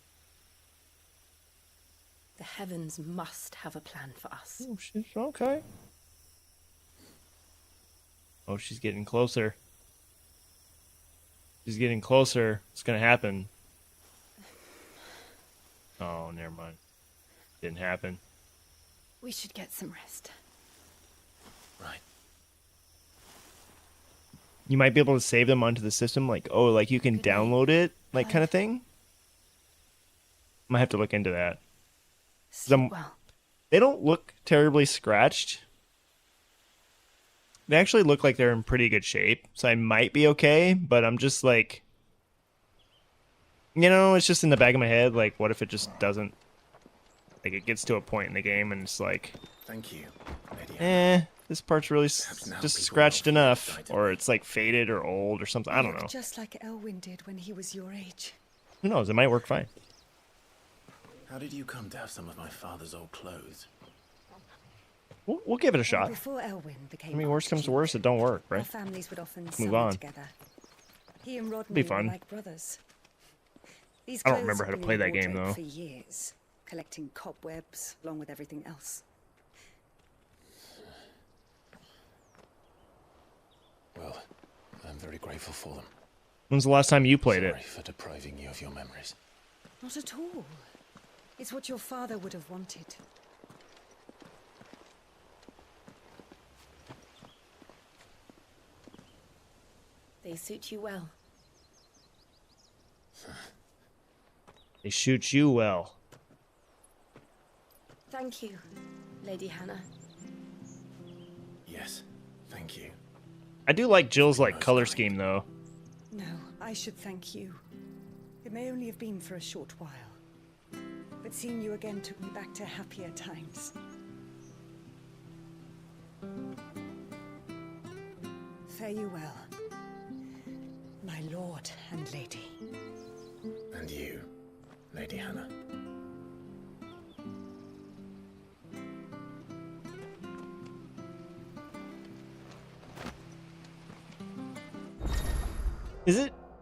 The heavens must have a plan for us. Oh, she's okay. Oh, she's getting closer. She's getting closer. It's gonna happen. Oh, never mind. Didn't happen. We should get some rest. Right. You might be able to save them onto the system, like, oh, like you can download it, like kind of thing. Might have to look into that. 'Cause Well, they don't look terribly scratched. They actually look like they're in pretty good shape, so I might be okay, but I'm just like, you know, it's just in the back of my head, like, what if it just doesn't, like, it gets to a point in the game and it's like, Thank you, Lady. This part's really just scratched enough, or it's like faded or old or something. I don't know. Just like Elwyn did when he was your age. Who knows? It might work fine. How did you come to have some of my father's old clothes? We'll give it a shot. Before Elwyn became I mean, worst comes to worst, it don't work, our right? families would often Move summer on. together. He and Rodney Be were fun. like brothers. These I don't clothes remember have how to been play in that game, wardrobe though. For years, collecting cobwebs along with everything else. Well, I'm very grateful for them. When's the last time you played Sorry it? for depriving you of your memories. Not at all. It's what your father would have wanted. They suit you well. They shoot you well. Thank you, Lady Hannah. Yes, thank you. I do like Jill's like color scheme though. No, I should thank you. It may only have been for a short while, but seeing you again took me back to happier times. Fare you well, my lord and lady. And you, Lady Hannah.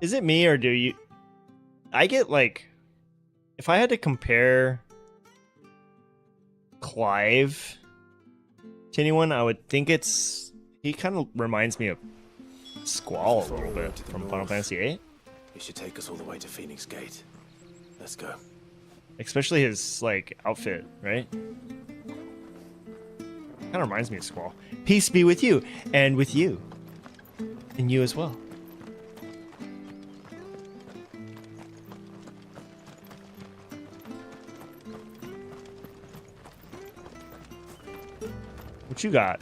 Is it me or do you? I get like, if I had to compare Clive to anyone, I would think he kind of reminds me of Squall a little bit from Final Fantasy VIII. You should take us all the way to Phoenix Gate. Let's go. Especially his like outfit, right? Kind of reminds me of Squall. Peace be with you, and with you, and you as well. What you got?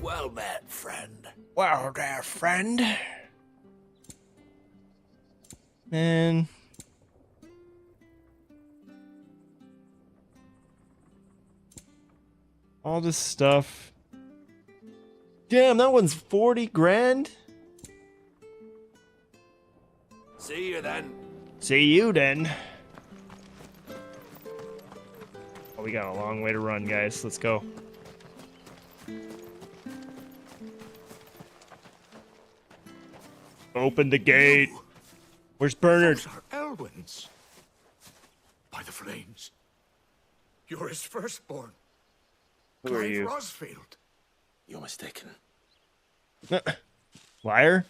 Well met, friend. Well there, friend. Man. All this stuff. Damn, that one's 40 grand? See you then. See you then. Oh, we got a long way to run, guys. Let's go. Open the gate. Where's Bernard? Those are Elwyn's. By the flames. You're his firstborn. Who are Clive you? Rosfield. You're mistaken. Liar?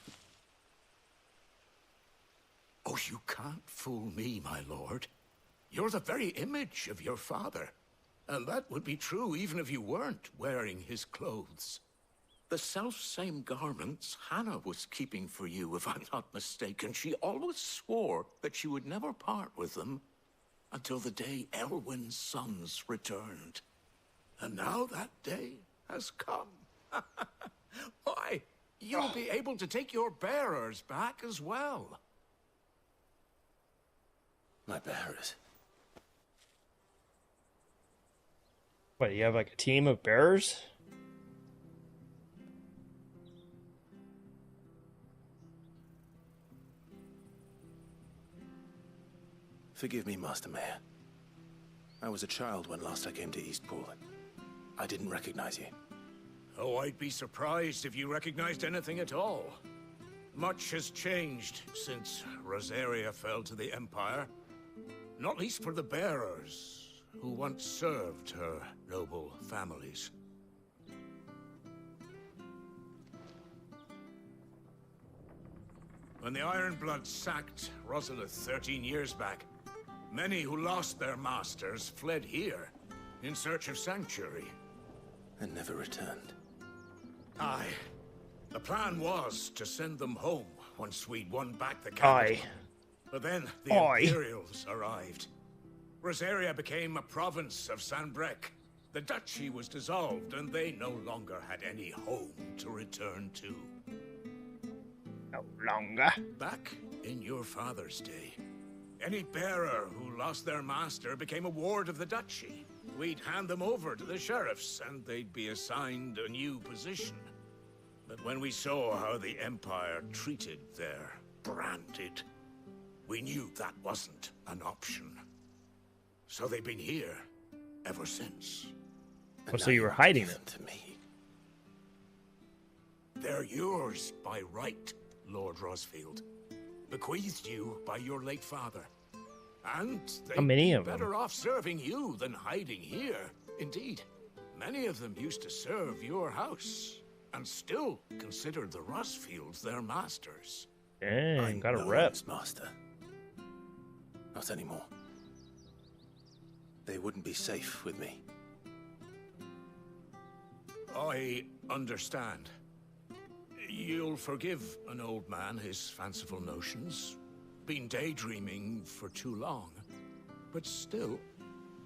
Oh, you can't fool me, my lord. You're the very image of your father. And that would be true even if you weren't wearing his clothes. The self-same garments Hannah was keeping for you, if I'm not mistaken. She always swore that she would never part with them until the day Elwyn's sons returned. And now that day has come. Why, you'll be able to take your bearers back as well. My bearers. What, you have like a team of bearers? Forgive me, Master Mayor. I was a child when last I came to Eastpool. I didn't recognize you. Oh, I'd be surprised if you recognized anything at all. Much has changed since Rosaria fell to the Empire. Not least for the bearers, who once served her noble families. When the Ironbloods sacked Rosalith 13 years back, many who lost their masters fled here in search of sanctuary. And never returned. Aye. The plan was to send them home once we'd won back the capital. Aye. But then the Imperials arrived. Rosaria became a province of Sanbreque. The duchy was dissolved, and they no longer had any home to return to. No longer? Back in your father's day, any bearer who lost their master became a ward of the duchy. we'd hand them over to the sheriffs, and they'd be assigned a new position. But when we saw how the Empire treated their branded, we knew that wasn't an option. So they've been here ever since. Oh, so you were hiding them to me. They're yours by right, Lord Rosfield. Bequeathed you by your late father. And How many they'd of be them? better off serving you than hiding here. Indeed, many of them used to serve your house, and still considered the Rosfields their masters. Dang, got a rep. Master. Not anymore. They wouldn't be safe with me. I understand. You'll forgive an old man his fanciful notions. Been daydreaming for too long. But still,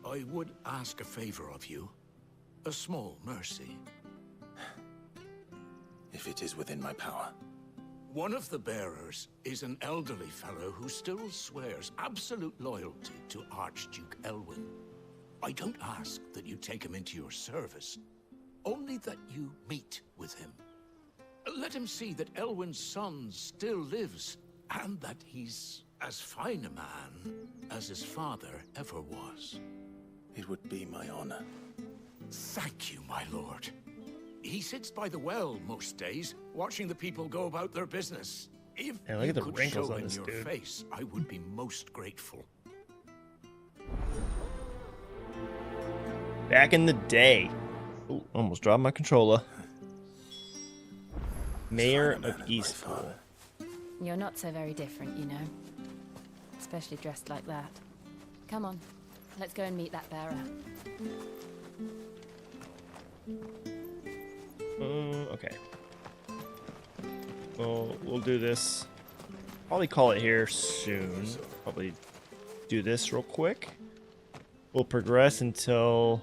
I would ask a favor of you. A small mercy. If it is within my power. One of the bearers is an elderly fellow who still swears absolute loyalty to Archduke Elwyn. I don't ask that you take him into your service, only that you meet with him. Let him see that Elwyn's son still lives, and that he's as fine a man as his father ever was. It would be my honor. Thank you, my lord. He sits by the well most days, watching the people go about their business. If Yeah, look you at the could wrinkles show on in this your dude. face, I would be most grateful. Back in the day. Ooh, almost dropped my controller. Mayor of Eastpool. You're not so very different, you know. Especially dressed like that. Come on, let's go and meet that bearer. Okay. Well, we'll do this. Probably call it here soon. Probably do this real quick. We'll progress until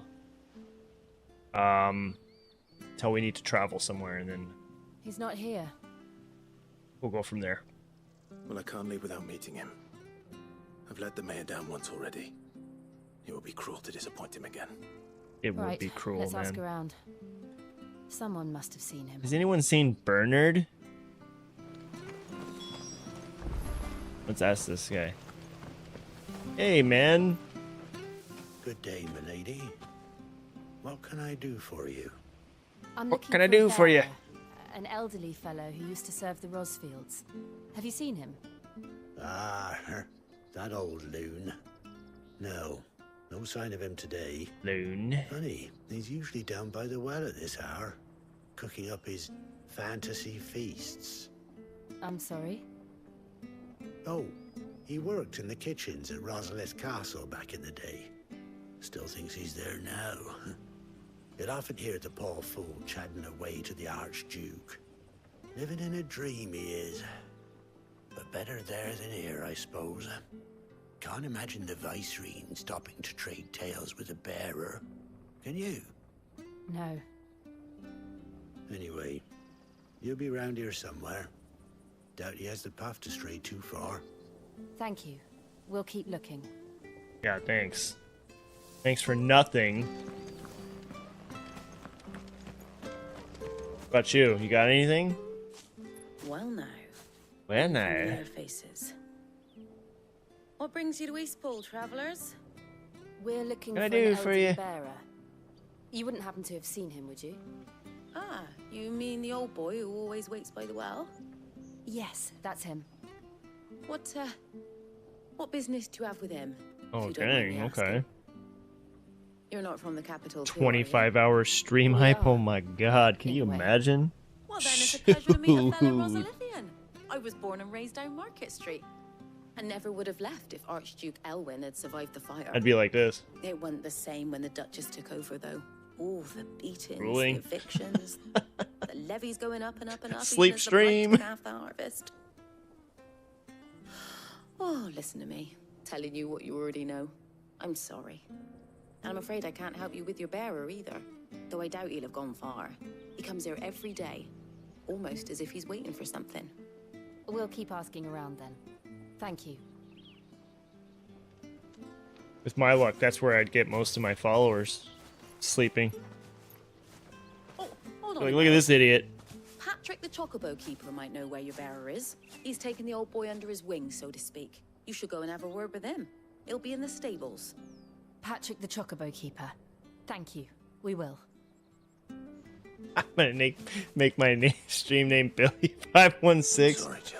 we need to travel somewhere, and then He's not here. we'll go from there. Well, I can't leave without meeting him. I've let the mayor down once already. It would be cruel to disappoint him again. It would Right, be cruel, let's ask man. around. Someone must have seen him. Has anyone seen Bernard? Let's ask this guy. Hey, man. Good day, milady. What can I do for you? I'm What looking can I for a do for you? bearer, An elderly fellow who used to serve the Rosfields. Have you seen him? Ah, that old loon. No sign of him today. Loon. Funny, he's usually down by the well at this hour, cooking up his fantasy feasts. I'm sorry? Oh, he worked in the kitchens at Rosalith Castle back in the day. Still thinks he's there now. You'd often hear the poor fool chatting away to the Archduke. Living in a dream he is. But better there than here, I suppose. Can't imagine the Viceroy stopping to trade tales with a bearer. Can you? No. Anyway, you'll be round here somewhere. Doubt he has the path to stray too far. Thank you. We'll keep looking. Yeah, thanks. Thanks for nothing. What about you? You got anything? Well now. Well, no. Familiar faces. What brings you to Eastpool, travellers? We're looking Can I for an do for elderly you? bearer. You wouldn't happen to have seen him, would you? Ah, you mean the old boy who always waits by the well? Yes, that's him. What business do you have with him? Oh, you don't mind me dang. asking? Okay. You're not from the capital, too, are you? 25-hour stream hype. Oh my god. Can you imagine? Well, then it's a pleasure to meet a fellow Rosalithian. I was born and raised down Market Street. And never would have left if Archduke Elwyn had survived the fire. I'd be like this. It wasn't the same when the Duchess took over, though. All the beatings, Ruling. the evictions, the levies going up and up and up. Sleep even as stream. The blight took half the harvest. Oh, listen to me. Telling you what you already know. I'm sorry. And I'm afraid I can't help you with your bearer either. Though I doubt he'll have gone far. He comes here every day. Almost as if he's waiting for something. We'll keep asking around then. Thank you. With my luck, that's where I'd get most of my followers. Sleeping. Oh, hold on. Like, look at this idiot. Patrick the Chocobo Keeper might know where your bearer is. He's taken the old boy under his wing, so to speak. You should go and have a word with him. He'll be in the stables. Patrick the Chocobo Keeper. Thank you. We will. I'm gonna make my stream name Billy516. Sorry, Jill.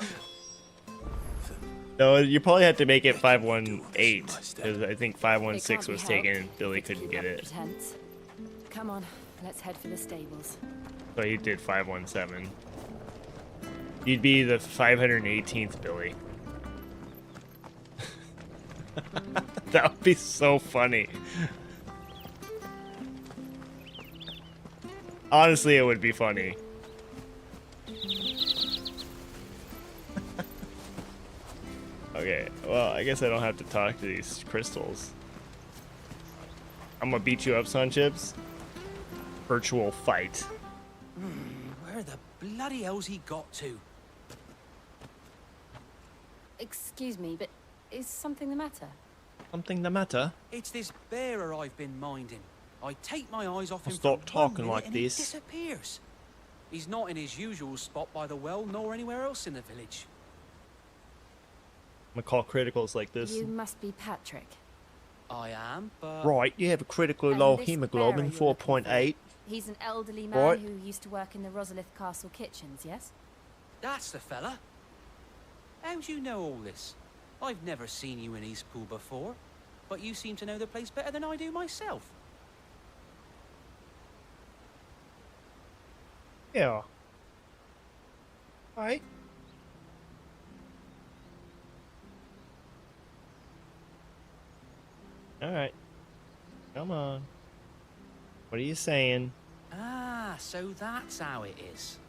No, you probably have to make it 518 because I think 516 was taken and Billy couldn't get it. Pretense. Come on, let's head for the stables. So he did 517. You'd be the 518th Billy. That would be so funny. Honestly, it would be funny. Okay, well, I guess I don't have to talk to these crystals. I'm gonna beat you up, Sun Chips. Virtual fight. Where the bloody hell's he got to? Excuse me, but is something the matter? Something the matter? It's this bearer I've been minding. I take my eyes off him Stop for talking 1 minute like and he this. disappears. He's not in his usual spot by the well, nor anywhere else in the village. I'm gonna call criticals like this. You must be Patrick. I am, but... Right, you have a critical And low this hemoglobin, bearer you're looking 4.8. He's an elderly man Right. who used to work in the Rosalith Castle kitchens, yes? That's the fella. How'd you know all this? I've never seen you in Eastpool before, but you seem to know the place better than I do myself. Yeah. Alright. Alright. Come on. What are you saying? Ah, so that's how it is.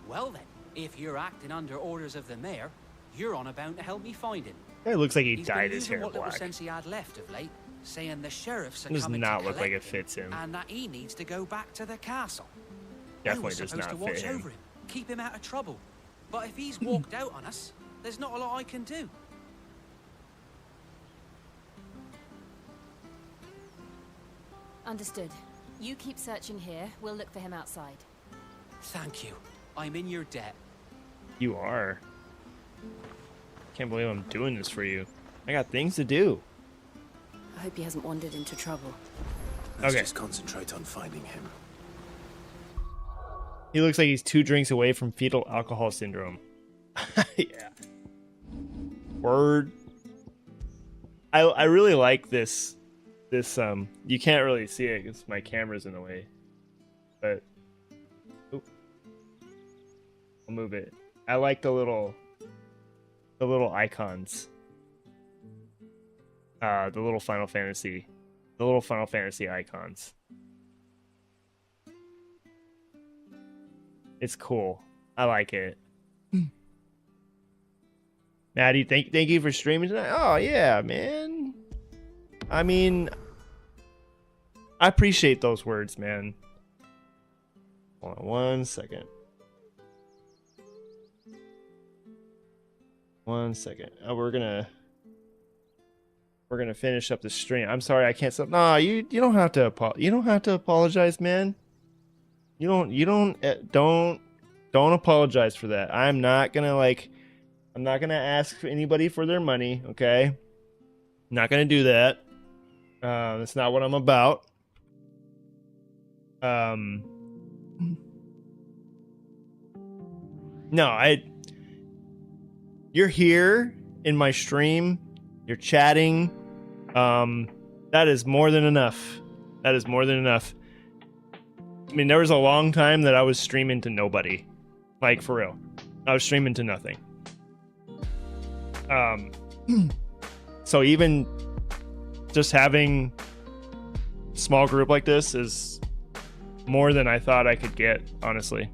Well then, if you're acting under orders of the mayor, you're on about to help me find him. It looks like he He's dyed been his using hair what little black. sense he had left of late, saying the sheriffs are Does coming not to look like collect it fits him. and that he needs to go back to the castle. Definitely I was does supposed not to watch fit him. over him, keep him out of trouble. But if he's walked out on us, there's not a lot I can do. Understood. You keep searching here. We'll look for him outside. Thank you. I'm in your debt. You are. Can't believe I'm doing this for you. I got things to do. I hope he hasn't wandered into trouble. Let's Okay. just concentrate on finding him. He looks like he's 2 drinks away from fetal alcohol syndrome. Yeah. Word. I really like this. You can't really see it because my camera's in the way. But oop. I'll move it. I like the little icons. The little Final Fantasy icons. It's cool. I like it. Maddie, thank you for streaming tonight. Oh yeah, man. I mean, I appreciate those words, man. Hold on 1 second. 1 second. Oh, we're gonna finish up the stream. I'm sorry, I can't stop. Nah, you don't have to apologize, man. Don't apologize for that. I'm not gonna ask anybody for their money, okay? I'm not gonna do that. That's not what I'm about. No, you're here in my stream, you're chatting. That is more than enough. That is more than enough. I mean, there was a long time that I was streaming to nobody. Like, for real. I was streaming to nothing. So even just having a small group like this is more than I thought I could get, honestly.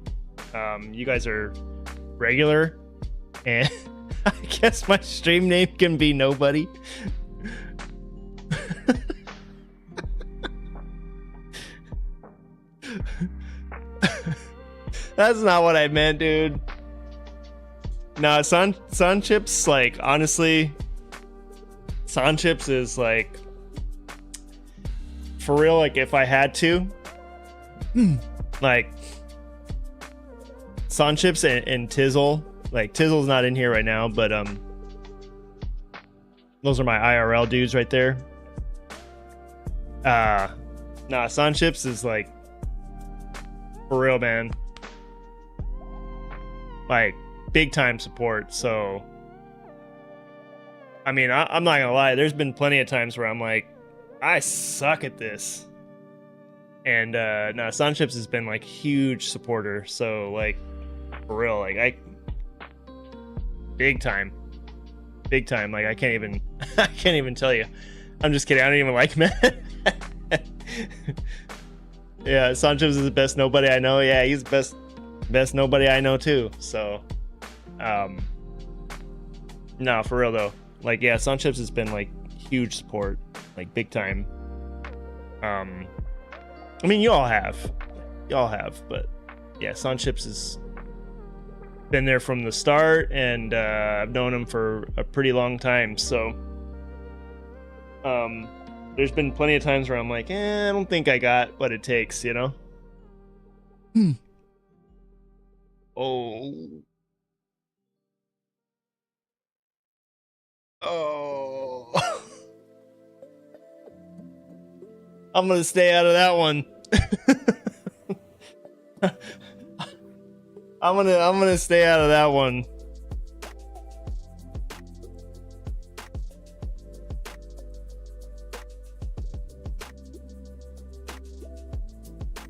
You guys are regular, and I guess my stream name can be nobody. That's not what I meant, dude. No, Sun Chips, like, honestly, Sun Chips is like for real, like if I had to, like Sonchips and Tizzle, like Tizzle's not in here right now, but those are my IRL dudes right there. Nah, Sonchips is like for real, man. Like big time support. So I mean, I'm not gonna lie, there's been plenty of times where I'm like, I suck at this. And no, Sonchips has been like huge supporter. So like for real, like I big time. Like I can't even tell you. I'm just kidding. I don't even like Matt. Yeah, Sonchips is the best nobody I know. Yeah, he's the best nobody I know too. So no, for real though. Like yeah, Sonchips has been like huge support, like big time. I mean y'all have, but yeah, Sonchips has been there from the start, and I've known him for a pretty long time. So there's been plenty of times where I'm like, I don't think I got what it takes, you know? Oh. I'm gonna stay out of that one. I'm gonna stay out of that one.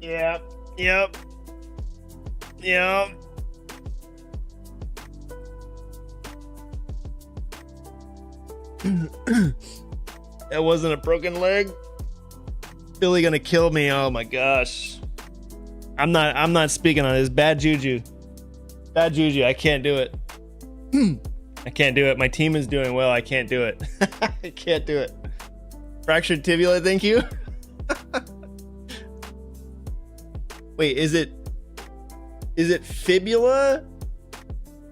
Yep. That wasn't a broken leg. Billy gonna kill me. Oh my gosh. I'm not speaking on this. Bad juju. I can't do it. I can't do it. My team is doing well. I can't do it. I can't do it. Fractured tibia, thank you. Wait, is it fibula,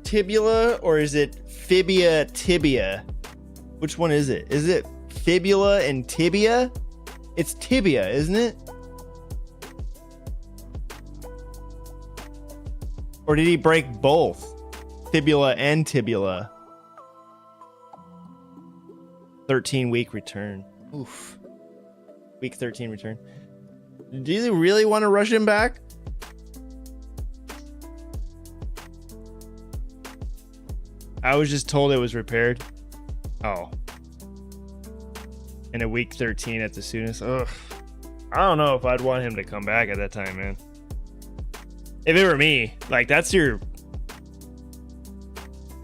tibula, or is it fibia, tibia? Which one is it? Is it fibula and tibia? It's tibia, isn't it? Or did he break both? Fibula and tibula. 13-week return. Oof. Week 13 return. Do you really want to rush him back? I was just told it was repaired. Oh. In a week 13 at the soonest. Ugh. I don't know if I'd want him to come back at that time, man. If it were me, like that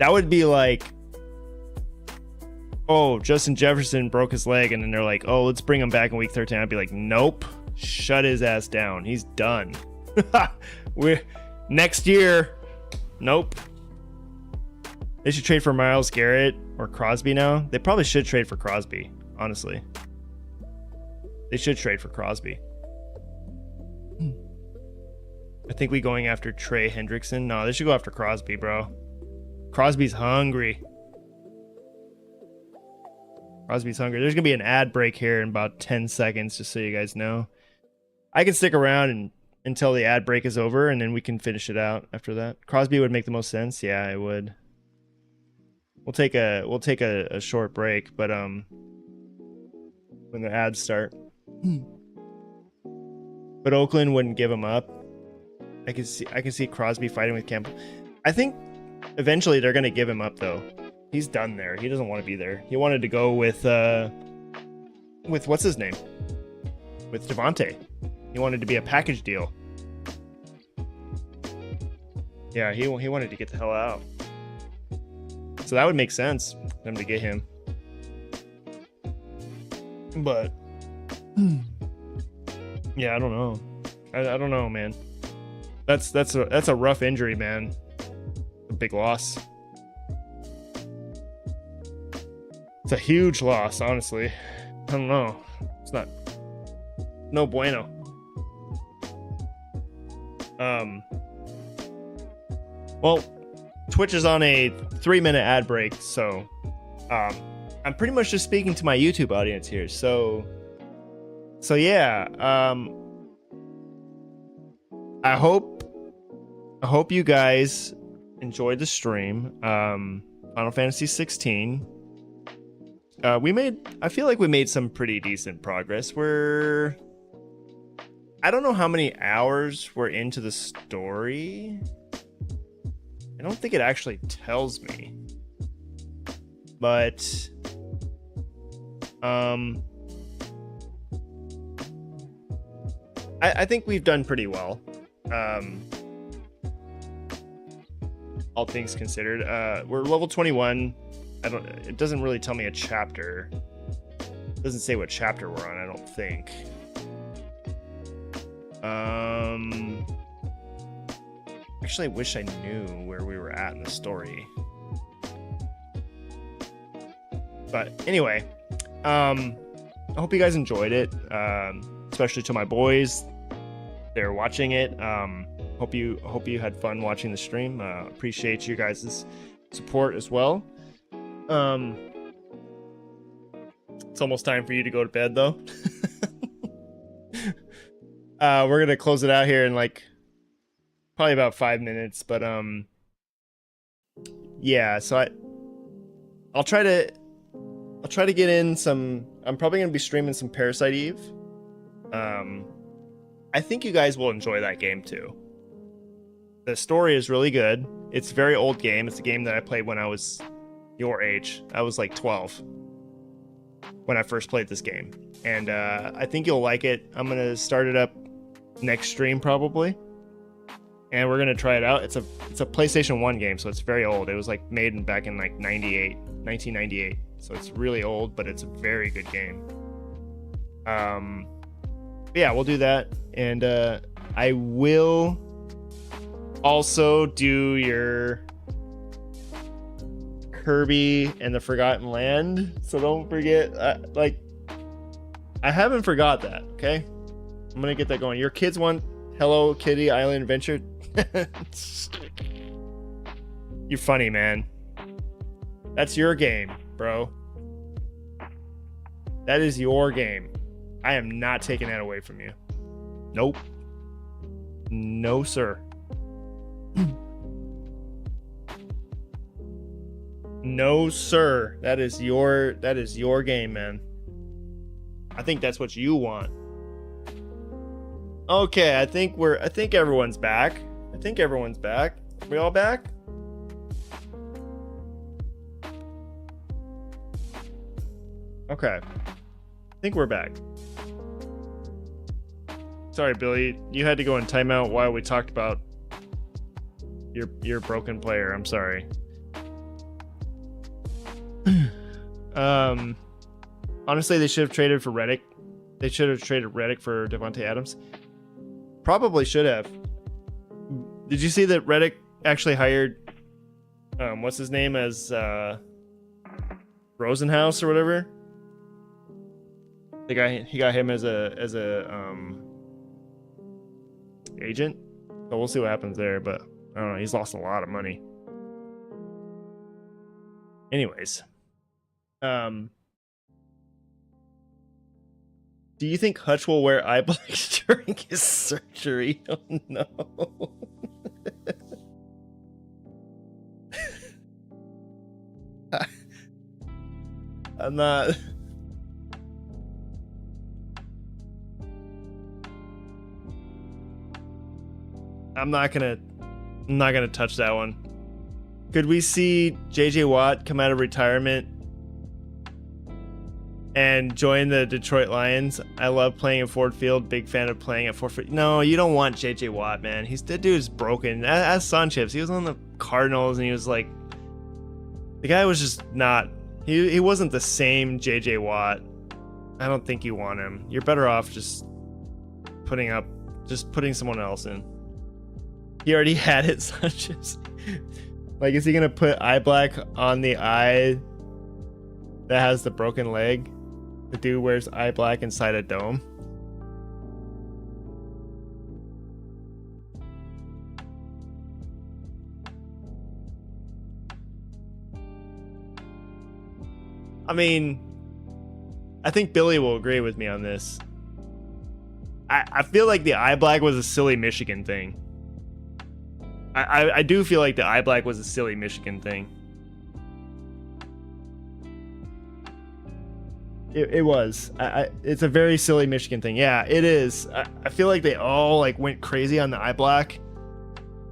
would be like, oh, Justin Jefferson broke his leg, and then they're like, oh, let's bring him back in week 13. I'd be like, nope, shut his ass down. He's done. We're next year. Nope. They should trade for Myles Garrett or Crosby now. They probably should trade for Crosby, honestly. They should trade for Crosby. I think we going after Trey Hendrickson. No, they should go after Crosby, bro. Crosby's hungry. There's going to be an ad break here in about 10 seconds, just so you guys know. I can stick around until the ad break is over, and then we can finish it out after that. Crosby would make the most sense. Yeah, it would. We'll take a short break, but when the ads start. But Oakland wouldn't give him up. I can see Crosby fighting with Campbell. I think eventually they're gonna give him up though. He's done there. He doesn't want to be there. He wanted to go with what's his name? With Devontae. He wanted to be a package deal. Yeah, he wanted to get the hell out. So that would make sense for them to get him. But yeah, I don't know. I don't know, man. That's a rough injury, man. A big loss. It's a huge loss, honestly. I don't know. It's not no bueno. Well, Twitch is on a 3-minute ad break, so I'm pretty much just speaking to my YouTube audience here. So So yeah, I hope you guys enjoyed the stream. Final Fantasy 16. I feel like we made some pretty decent progress. I don't know how many hours we're into the story. I don't think it actually tells me. But I think we've done pretty well. All things considered. We're level 21. It doesn't really tell me a chapter. It doesn't say what chapter we're on, I don't think. Actually, I wish I knew where we were at in the story. But anyway, I hope you guys enjoyed it, especially to my boys. They're watching it. Hope you had fun watching the stream. Appreciate you guys' support as well. It's almost time for you to go to bed, though. We're gonna close it out here in like probably about 5 minutes, but yeah. So I'll try to get in some. I'm probably gonna be streaming some Parasite Eve. I think you guys will enjoy that game too. The story is really good. It's a very old game. It's a game that I played when I was your age. I was like 12 when I first played this game, and I think you'll like it. I'm gonna start it up next stream probably, and we're gonna try it out. It's a PlayStation 1 game, so it's very old. It was like made back in like 1998, so it's really old, but it's a very good game. Yeah, we'll do that, and I will also do your Kirby and the Forgotten Land, so don't forget. I haven't forgot that. Okay, I'm gonna get that going. Your kids want Hello Kitty Island Adventure. You're funny, man. That's your game, bro. That is your game. I am not taking that away from you. Nope. No, sir. No, sir. That is your game, man. I think that's what you want. Okay, I think everyone's back. Are we all back? Okay. I think we're back. Sorry, Billy. You had to go in timeout while we talked about your broken player. I'm sorry. Honestly, they should have traded for Reddick. They should have traded Reddick for Devontae Adams. Probably should have. Did you see that Reddick actually hired what's his name as Rosenhaus or whatever? He got him as a agent. So we'll see what happens there, but I don't know, he's lost a lot of money. Anyways. Do you think Hutch will wear eye blacks during his surgery? Oh no. I'm not gonna touch that one. Could we see JJ Watt come out of retirement and join the Detroit Lions? I love playing at Ford Field. Big fan of playing at Ford Field. No, you don't want JJ Watt, man. That dude's broken. Ask Sanchez. He was on the Cardinals and he was like, the guy was just not. He wasn't the same JJ Watt. I don't think you want him. You're better off just putting someone else in. He already had it, Sanchez. Like, is he gonna put eye black on the eye that has the broken leg? The dude wears eye black inside a dome. I mean, I think Billy will agree with me on this. I feel like the eye black was a silly Michigan thing. I do feel like the eye black was a silly Michigan thing. It was. It's a very silly Michigan thing. Yeah, it is. I feel like they all like went crazy on the eye black.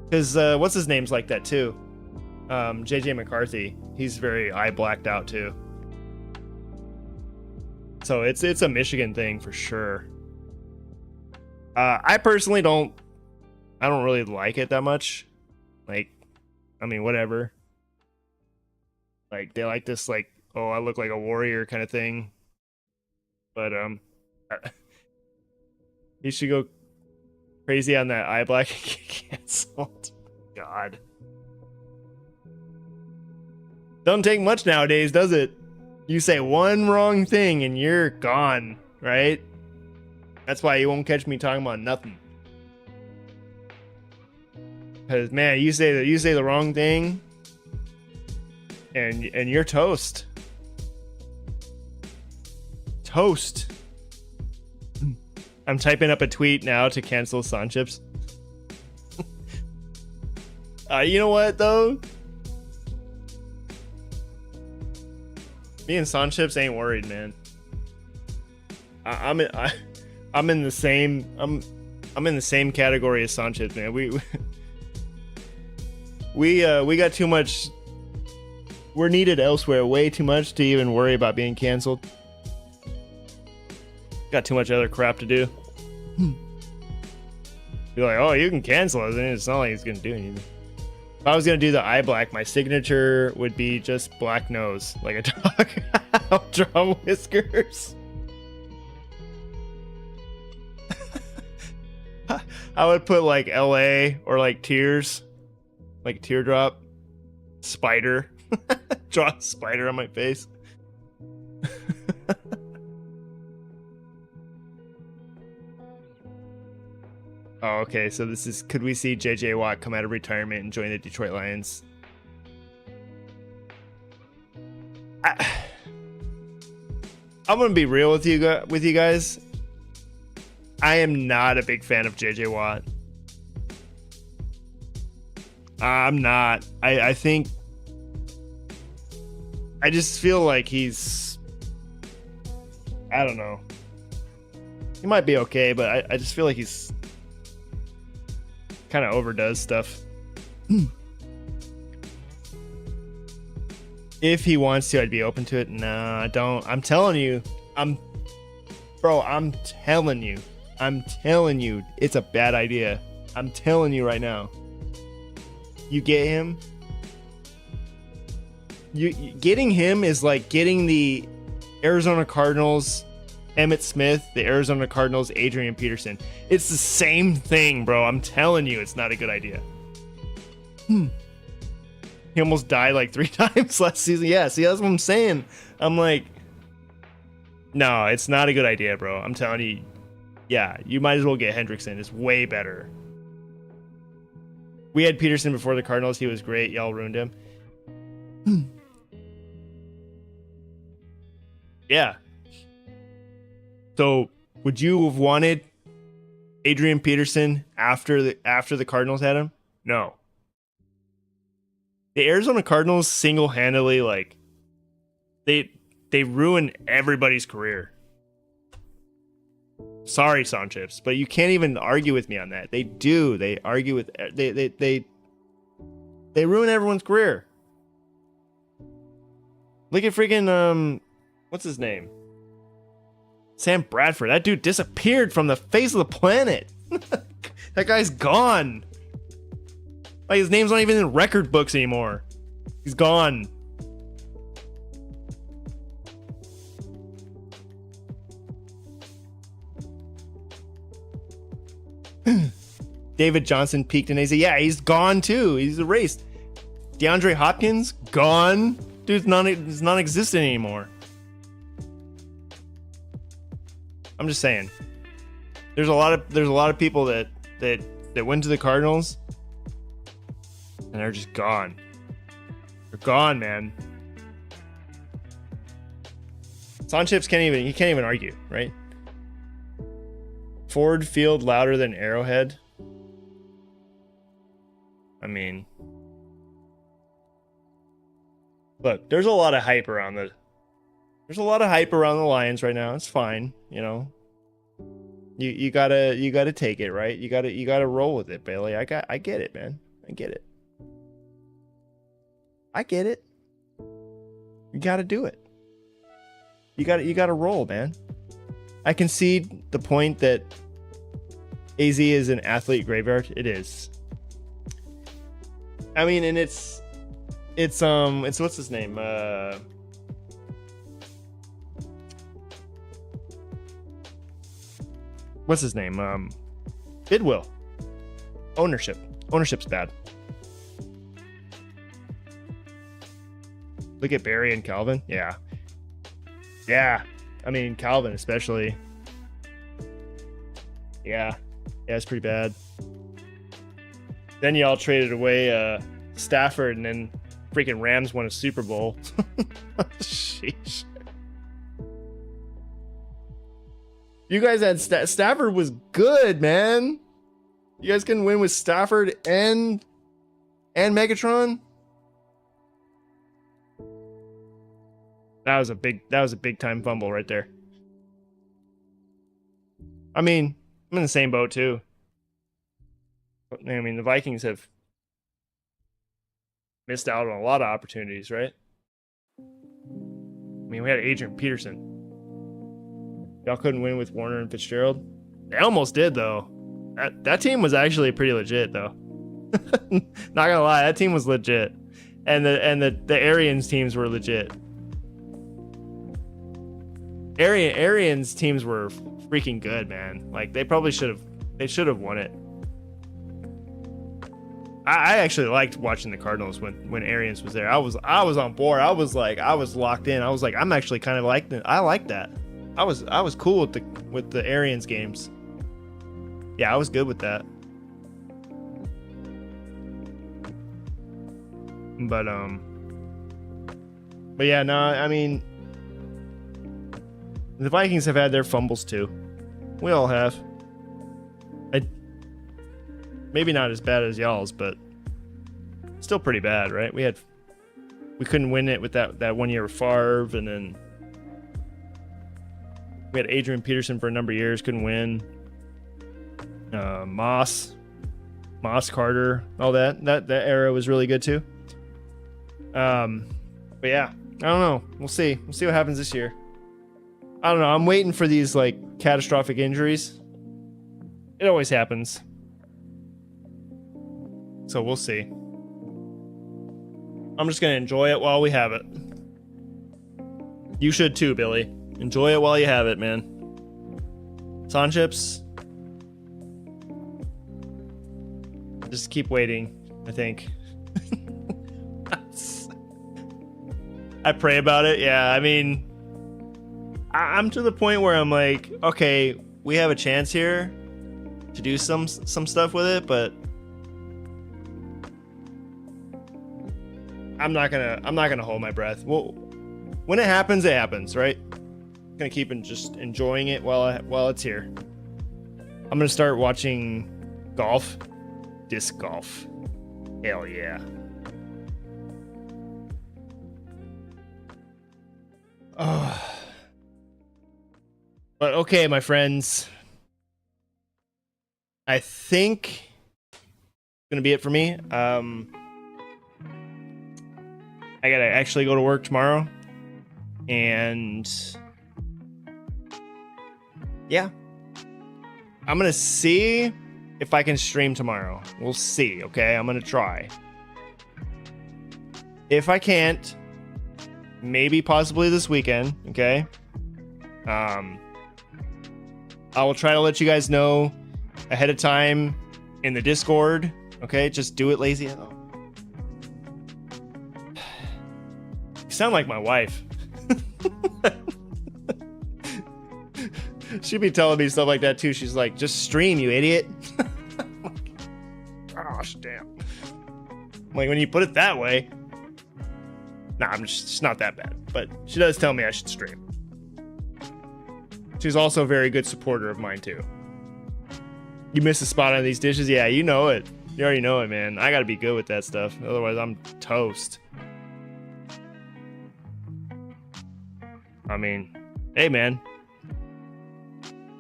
Because what's his name's like that too? JJ McCarthy. He's very eye blacked out too. So it's a Michigan thing for sure. I personally don't really like it that much. Like, I mean, whatever. Like, they like this, like, oh, I look like a warrior kind of thing. But, you should go crazy on that eye black and get canceled. God. Don't take much nowadays, does it? You say one wrong thing and you're gone, right? That's why you won't catch me talking about nothing. Cause man, you say the wrong thing, and you're toast. Toast. I'm typing up a tweet now to cancel Sanchips. You know what though? Me and Sanchips ain't worried, man. I'm in the same category as Sanchips, man. We got too much. We're needed elsewhere, way too much to even worry about being canceled. Got too much other crap to do. You're like, oh, you can cancel us, and it's not like it's gonna do anything. If I was gonna do the eye black, my signature would be just black nose, like a dog. I'll draw whiskers. I would put like LA or like tears, like teardrop, spider. Draw a spider on my face. Oh, okay. So this is, could we see JJ Watt come out of retirement and join the Detroit Lions? I'm gonna be real with you guys. I am not a big fan of JJ Watt. I'm not. I think I just feel like he's, I don't know. He might be okay, but I just feel like he's kind of overdoes stuff. If he wants to, I'd be open to it. Nah, I don't. I'm telling you. I'm telling you, it's a bad idea. I'm telling you right now. You get him. Getting him is like getting the Arizona Cardinals Emmitt Smith, the Arizona Cardinals Adrian Peterson. It's the same thing, bro. I'm telling you, it's not a good idea. He almost died like 3 times last season. Yeah, see, that's what I'm saying. I'm like, no, it's not a good idea, bro. I'm telling you, yeah, you might as well get Hendrickson. It's way better. We had Peterson before the Cardinals. He was great. Y'all ruined him. Yeah. So, would you have wanted Adrian Peterson after the Cardinals had him? No. The Arizona Cardinals single-handedly, like, they ruin everybody's career. Sorry, Sanchips, but you can't even argue with me on that. They do. They argue with they ruin everyone's career. Look at freaking what's his name? Sam Bradford. That dude disappeared from the face of the planet. That guy's gone. Like, his name's not even in record books anymore. He's gone. David Johnson peaked in AZ. Yeah, he's gone too. He's erased. DeAndre Hopkins, gone. Dude's non-existent anymore. I'm just saying. There's a lot of people that went to the Cardinals and they're just gone. They're gone, man. Sanchips can't even argue, right? Ford Field louder than Arrowhead? I mean, look, there's a lot of hype around the Lions right now. It's fine, you know. You gotta take it, right? You gotta roll with it, Bailey. I get it, man. I get it. You gotta do it. You gotta roll, man. I concede the point that AZ is an athlete graveyard. It is. I mean, and it's what's his name? What's his name? Bidwill. Ownership's bad. Look at Barry and Calvin. Yeah. I mean, Calvin especially. Yeah, it's pretty bad. Then y'all traded away Stafford, and then freaking Rams won a Super Bowl. Sheesh. You guys had Stafford was good, man. You guys can win with Stafford and Megatron. That was a big time fumble right there. I mean, I'm in the same boat too. I mean, the Vikings have missed out on a lot of opportunities, right? I mean, we had Adrian Peterson. Y'all couldn't win with Warner and Fitzgerald. They almost did, though. That team was actually pretty legit, though. Not gonna lie, that team was legit, and the Arians teams were legit. Arians teams were freaking good, man. Like they probably should have won it. I actually liked watching the Cardinals when Arians was there. I was on board. I was locked in. I was like, I'm actually kind of I like that. I was cool with the Arians games. Yeah, I was good with that. But yeah, no, I mean, the Vikings have had their fumbles too. We all have. Maybe not as bad as y'all's, but still pretty bad, right? We couldn't win it with that 1 year of Favre, and then we had Adrian Peterson for a number of years, couldn't win. Moss Carter, all that era was really good too. But yeah, I don't know. We'll see what happens this year. I don't know. I'm waiting for these like catastrophic injuries. It always happens. So we'll see. I'm just gonna enjoy it while we have it. You should too, Billy. Enjoy it while you have it, man. Son chips. Just keep waiting, I think. I pray about it. Yeah, I mean, I'm to the point where I'm like, okay, we have a chance here to do some stuff with it, but I'm not gonna hold my breath. Well, when it happens, right? I'm gonna keep just enjoying it while it's here. I'm gonna start watching golf, disc golf. Hell yeah. Oh. But okay, my friends. I think it's gonna be it for me. I gotta actually go to work tomorrow, and yeah, I'm gonna see if I can stream tomorrow. We'll see. Okay, I'm gonna try. If I can't, maybe possibly this weekend. Okay. I will try to let you guys know ahead of time in the Discord. Okay, just do it, lazy. You sound like my wife. She'd be telling me stuff like that too. She's like, just stream, you idiot. Gosh damn. Like, when you put it that way. Nah, I'm just, it's not that bad. But she does tell me I should stream. She's also a very good supporter of mine too. You missed a spot on these dishes? Yeah, you know it. You already know it, man. I gotta be good with that stuff. Otherwise, I'm toast. I mean, hey, man.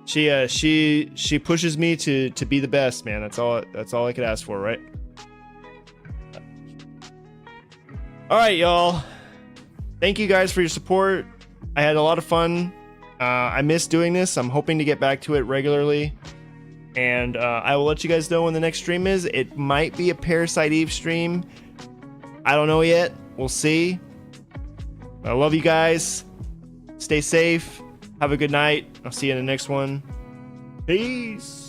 She pushes me to be the best, man. That's all I could ask for, right? All right, y'all. Thank you guys for your support. I had a lot of fun. I missed doing this. I'm hoping to get back to it regularly. And I will let you guys know when the next stream is. It might be a Parasite Eve stream. I don't know yet. We'll see. I love you guys. Stay safe. Have a good night. I'll see you in the next one. Peace.